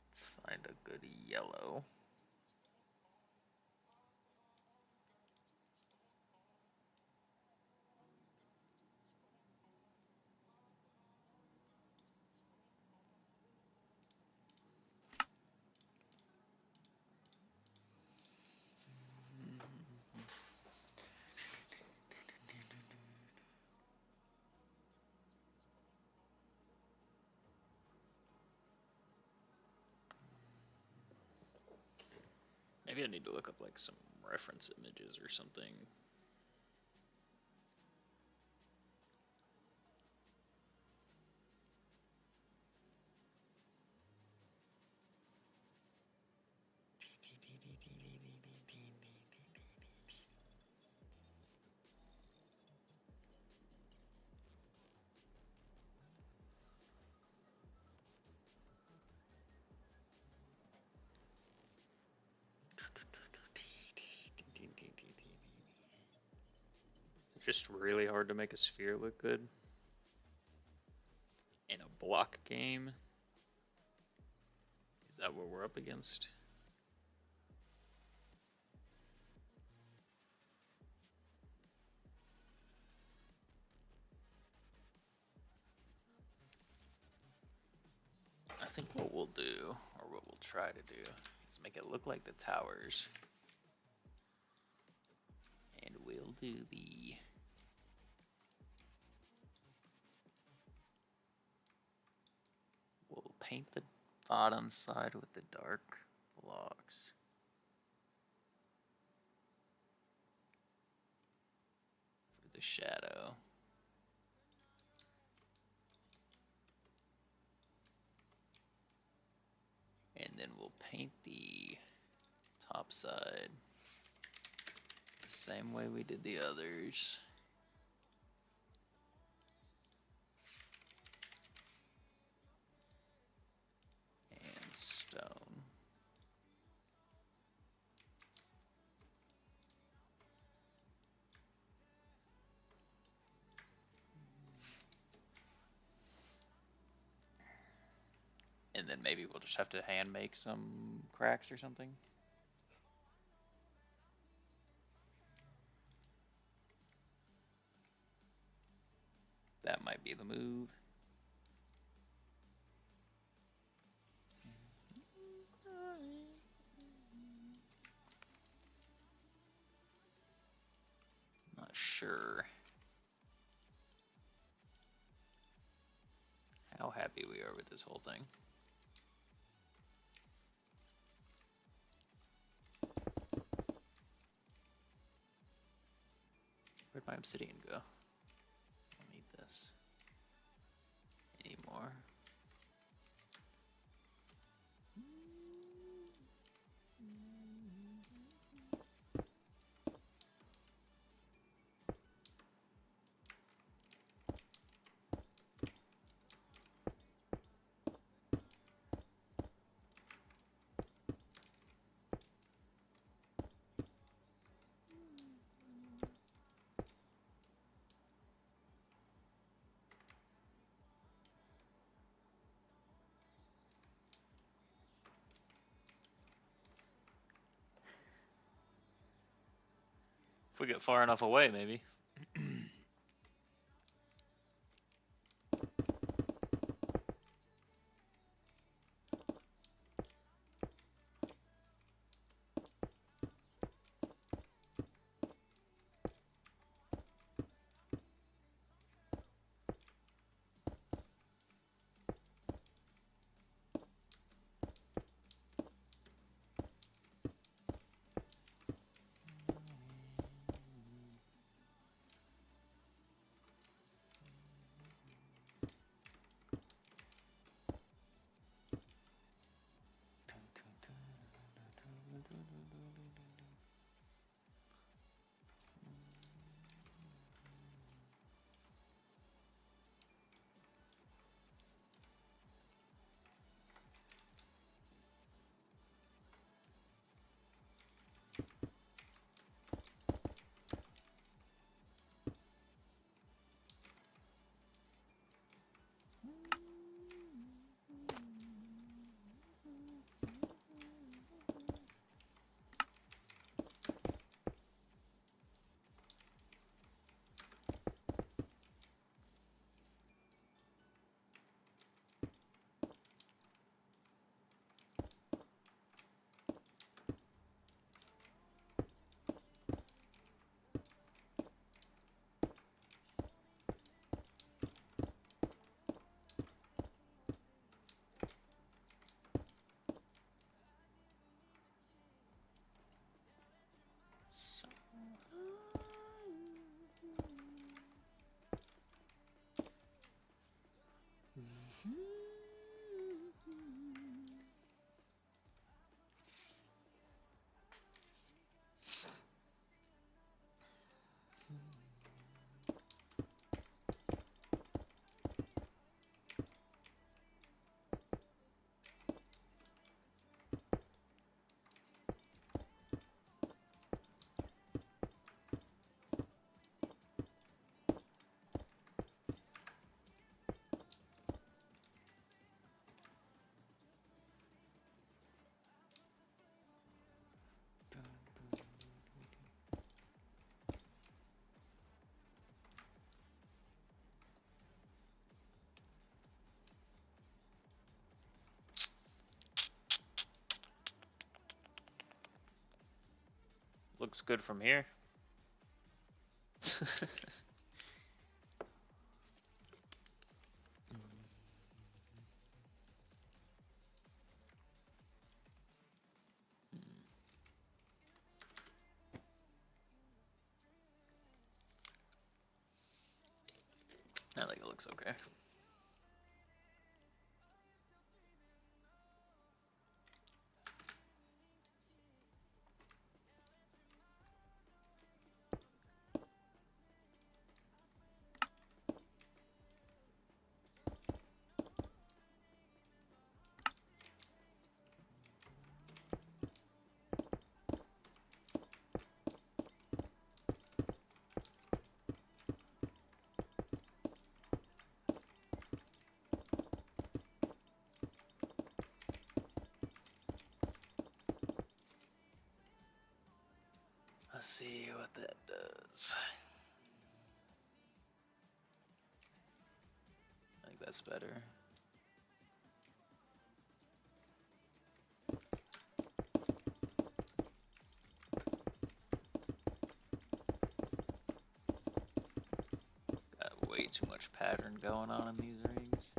Let's find a good yellow. Maybe I need to look up like some reference images or something. It's just really hard to make a sphere look good in a block game. Is that what we're up against? I think what we'll do, or what we'll try to do, is make it look like the towers. And we'll do the... We'll paint the bottom side with the dark blocks. For the shadow. And then we'll paint the top side the same way we did the others. And stone. And then maybe we'll just have to hand make some cracks or something. That might be the move. Not sure how happy we are with this whole thing. Where'd my obsidian go? I don't need this anymore. If we get far enough away, maybe. Looks good from here. I think it looks okay. Let's see what that does. I think that's better. Got way too much pattern going on in these rings.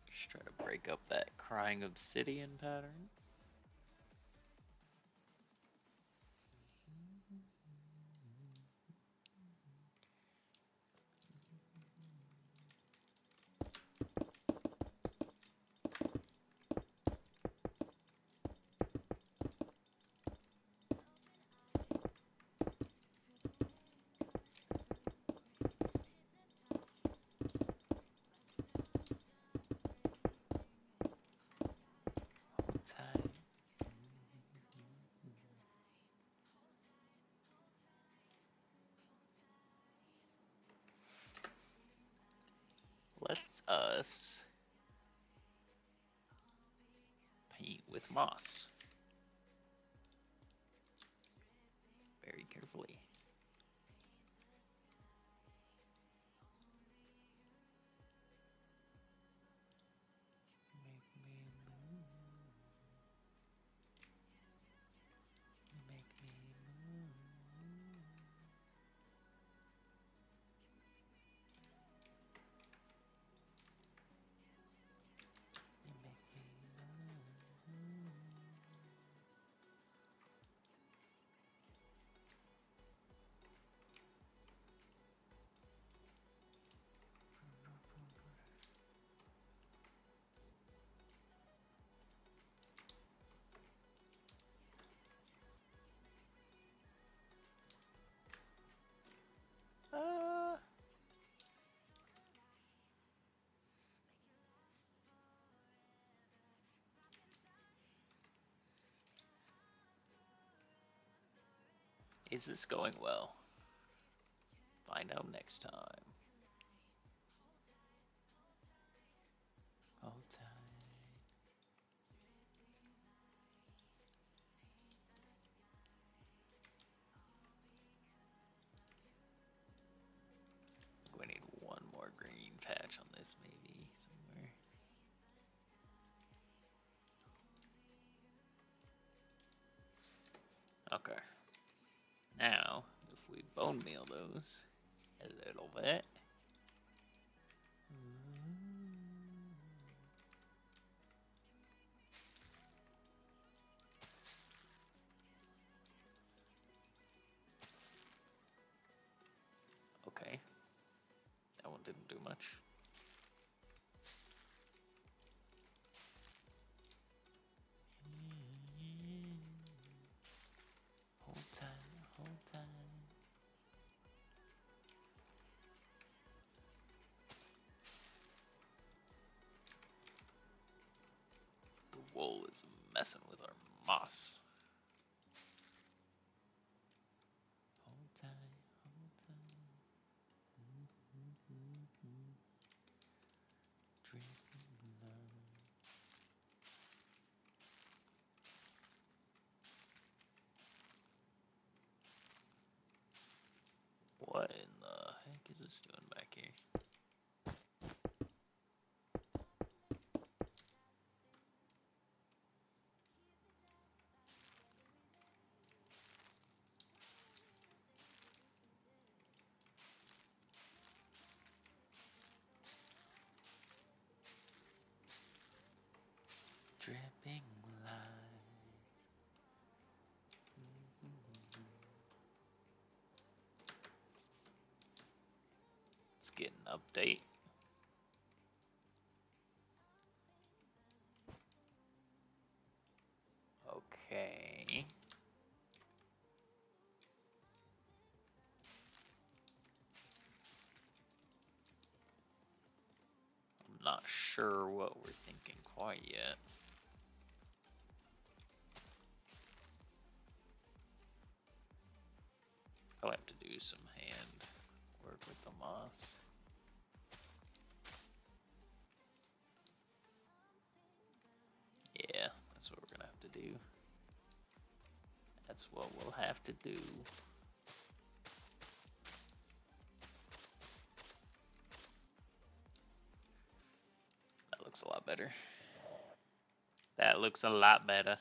Just try to break up that crying obsidian pattern. Tight. Let's us paint with moss very carefully. Make me move. Make me move. You make me move. Uh, is this going well? Find out next time. Hold tight. We need one more green patch on this, maybe somewhere. Okay. Now, if we bone meal those a little bit. Okay. That one didn't do much. Hold tight, hold tight. The wool is messing with our moss. Hold tight, hold tight. Drinking love. What in the heck is this doing back here? Dripping light. Let's get an update. Okay. I'm not sure what we're thinking quite yet. I'll have to do some hand work with the moss. Yeah, that's what we're gonna have to do. That's what we'll have to do. That looks a lot better. That looks a lot better.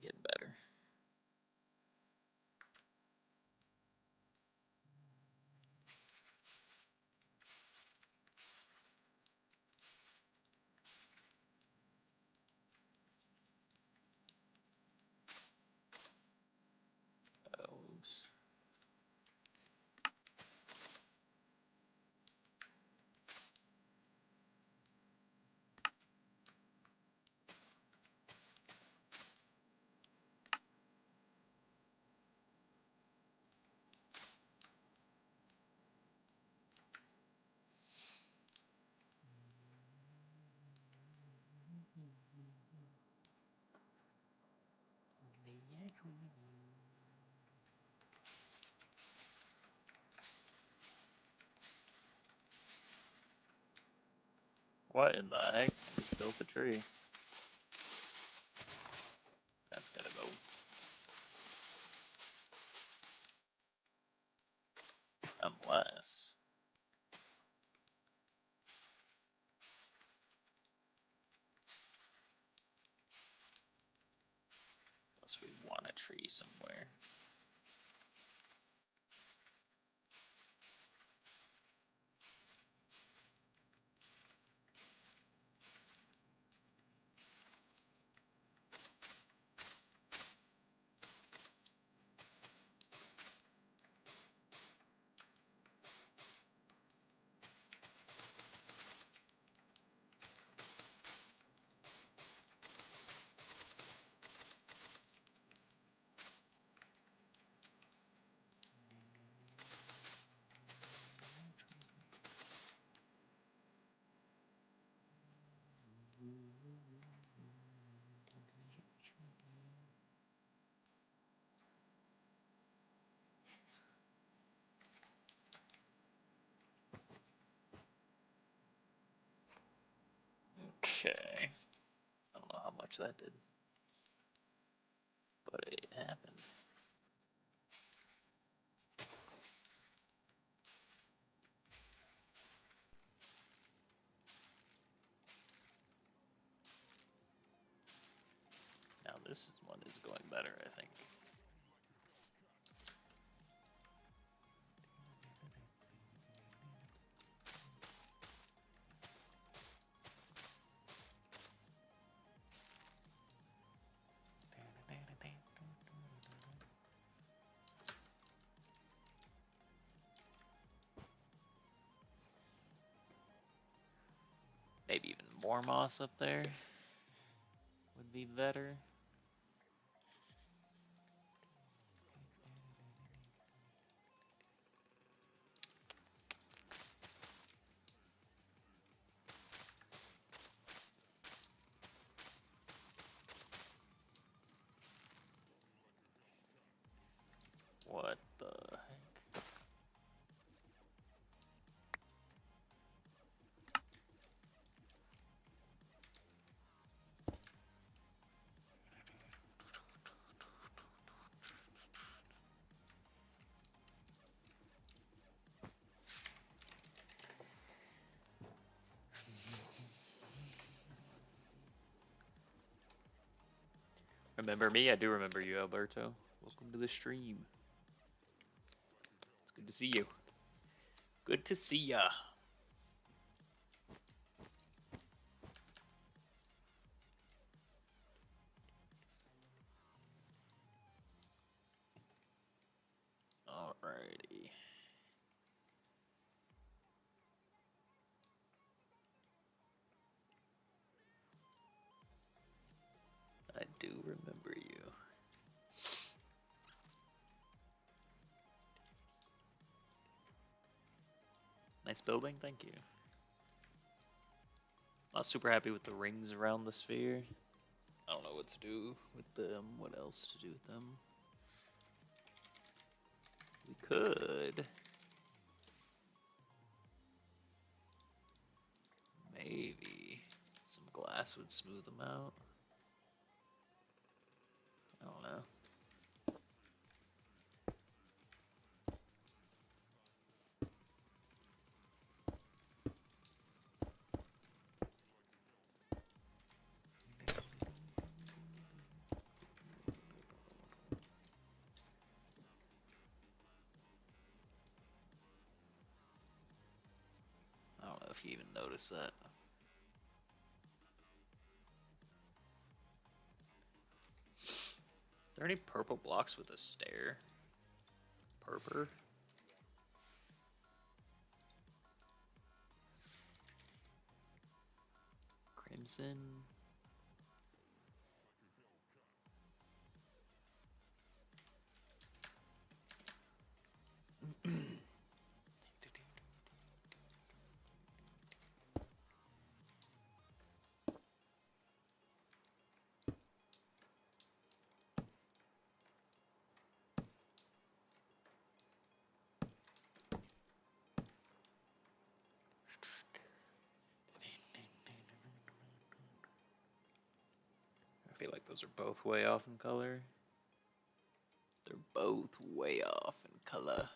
getting better. Oops. What in the heck? Just built a tree. That's gotta go. Unless we want a tree somewhere. Okay. I don't know how much that did, but it happened. Now this one is going better, I think. Maybe even more moss up there would be better. What the heck? Remember me? I do remember you, Alberto. Welcome to the stream. It's good to see you. Good to see ya. Alrighty. I do remember you. Nice building, thank you. Not super happy with the rings around the sphere. I don't know what to do with them. What else to do with them? We could. Maybe some glass would smooth them out. I don't know. if you even notice that. Are there any purple blocks with a stair? Purple? Crimson? I feel like those are both way off in color. They're both way off in color.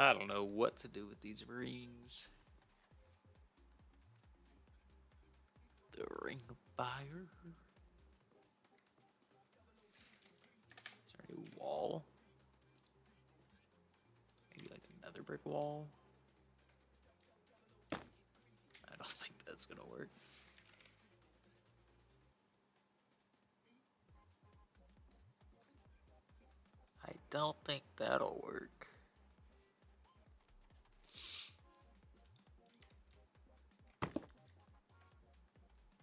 I don't know what to do with these rings. The ring of fire. Is there any wall? Maybe like another brick wall? I don't think that's gonna work. I don't think that'll work.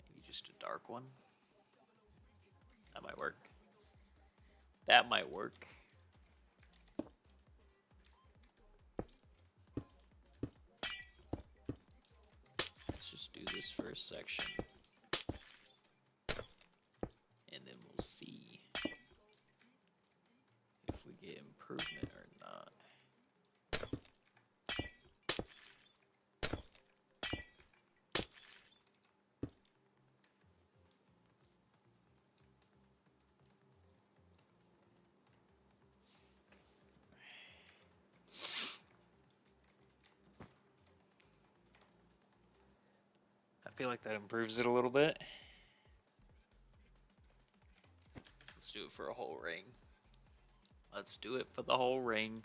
Maybe just a dark one. That might work. That might work. Let's just do this first section. And then we'll see if we get improvement or not. I feel like that improves it a little bit. Let's do it for a whole ring. Let's do it for the whole ring.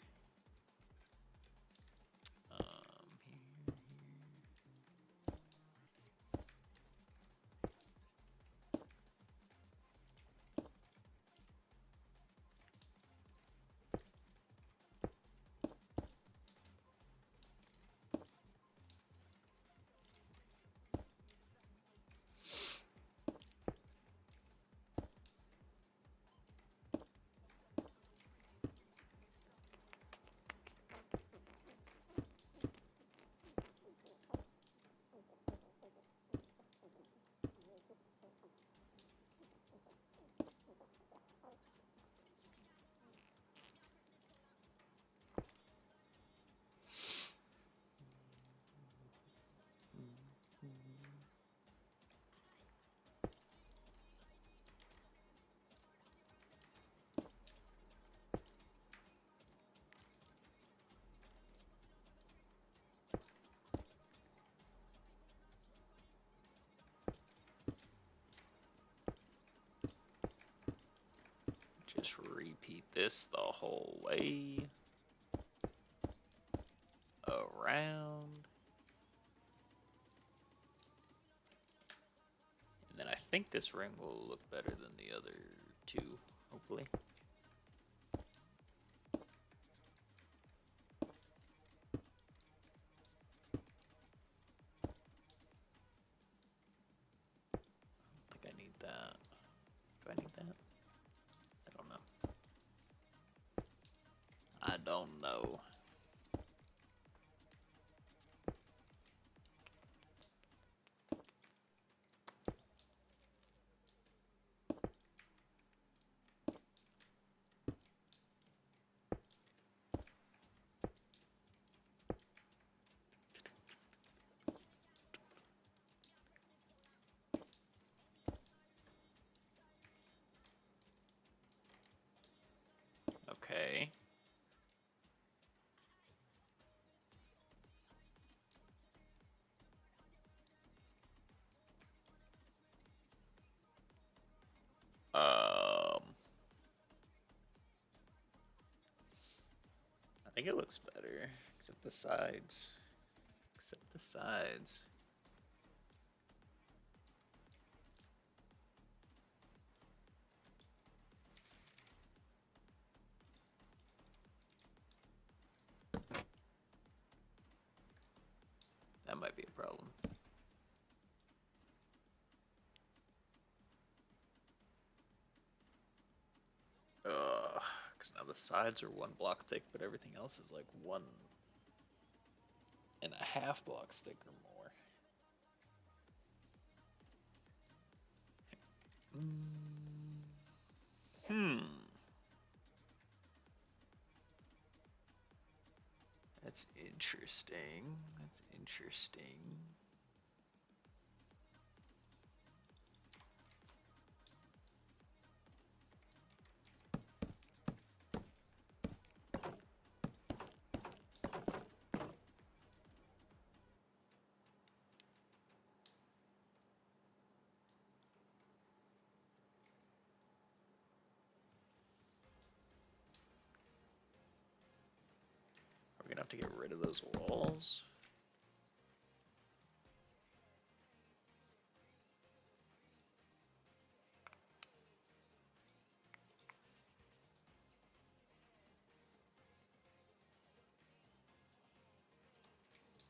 Just repeat this the whole way around. And then I think this ring will look better than the other two, hopefully. I think I need that. Do I need that? I don't know. I don't know. Okay. think it looks better, except the sides. Except the sides. That might be a problem. Because now the sides are 1 block thick, but everything else is like 1.5 blocks thick or more. That's interesting. That's interesting. Are we gonna have to get rid of those walls?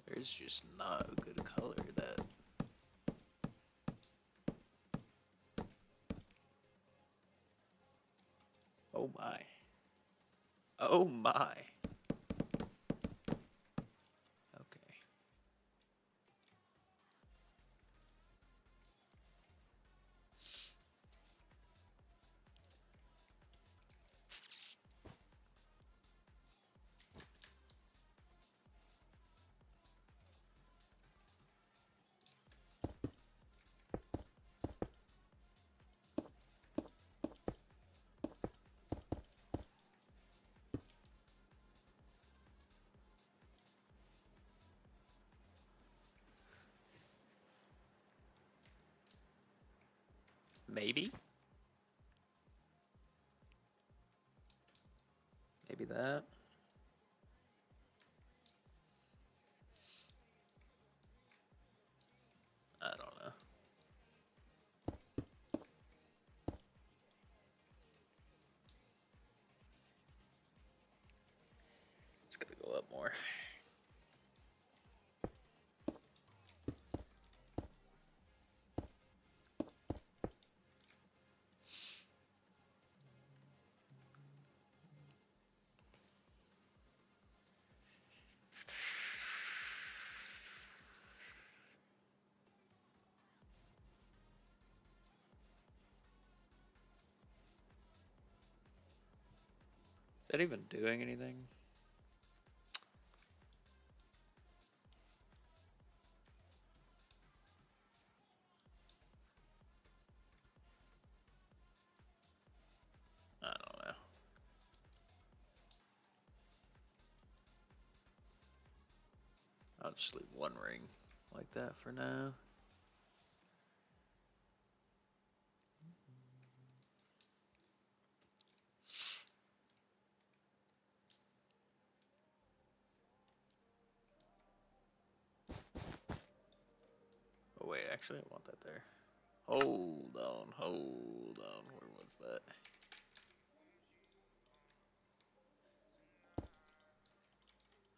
There's just not a good color that. Oh my. Oh my. Okay. Maybe? Maybe that? I don't know. It's gonna go up more. Is that even doing anything? I don't know. I'll just leave one ring like that for now. Oh wait, actually I want that there. Hold on, hold on. Where was that?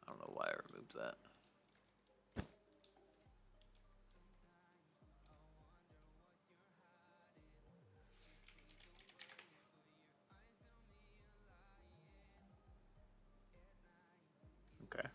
I don't know why I removed that. Okay.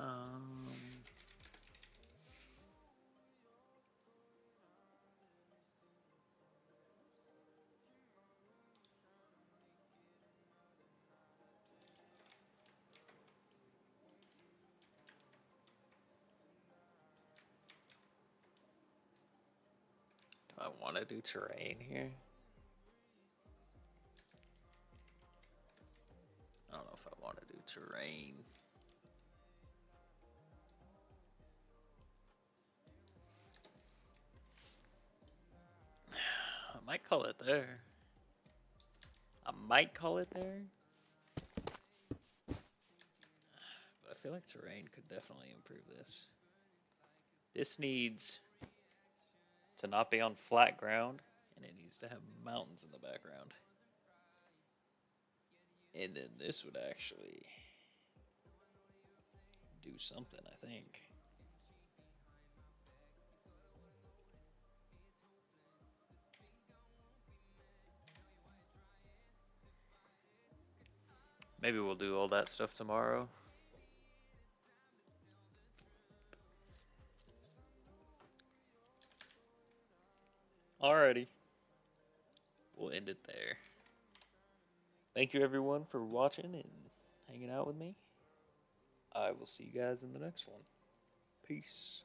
Um, do I want to do terrain here. I don't know if I want to do terrain. I might call it there. I might call it there. But I feel like terrain could definitely improve this. This needs to not be on flat ground, and it needs to have mountains in the background. And then this would actually do something, I think. Maybe we'll do all that stuff tomorrow. Alrighty. We'll end it there. Thank you everyone for watching and hanging out with me. I will see you guys in the next one. Peace.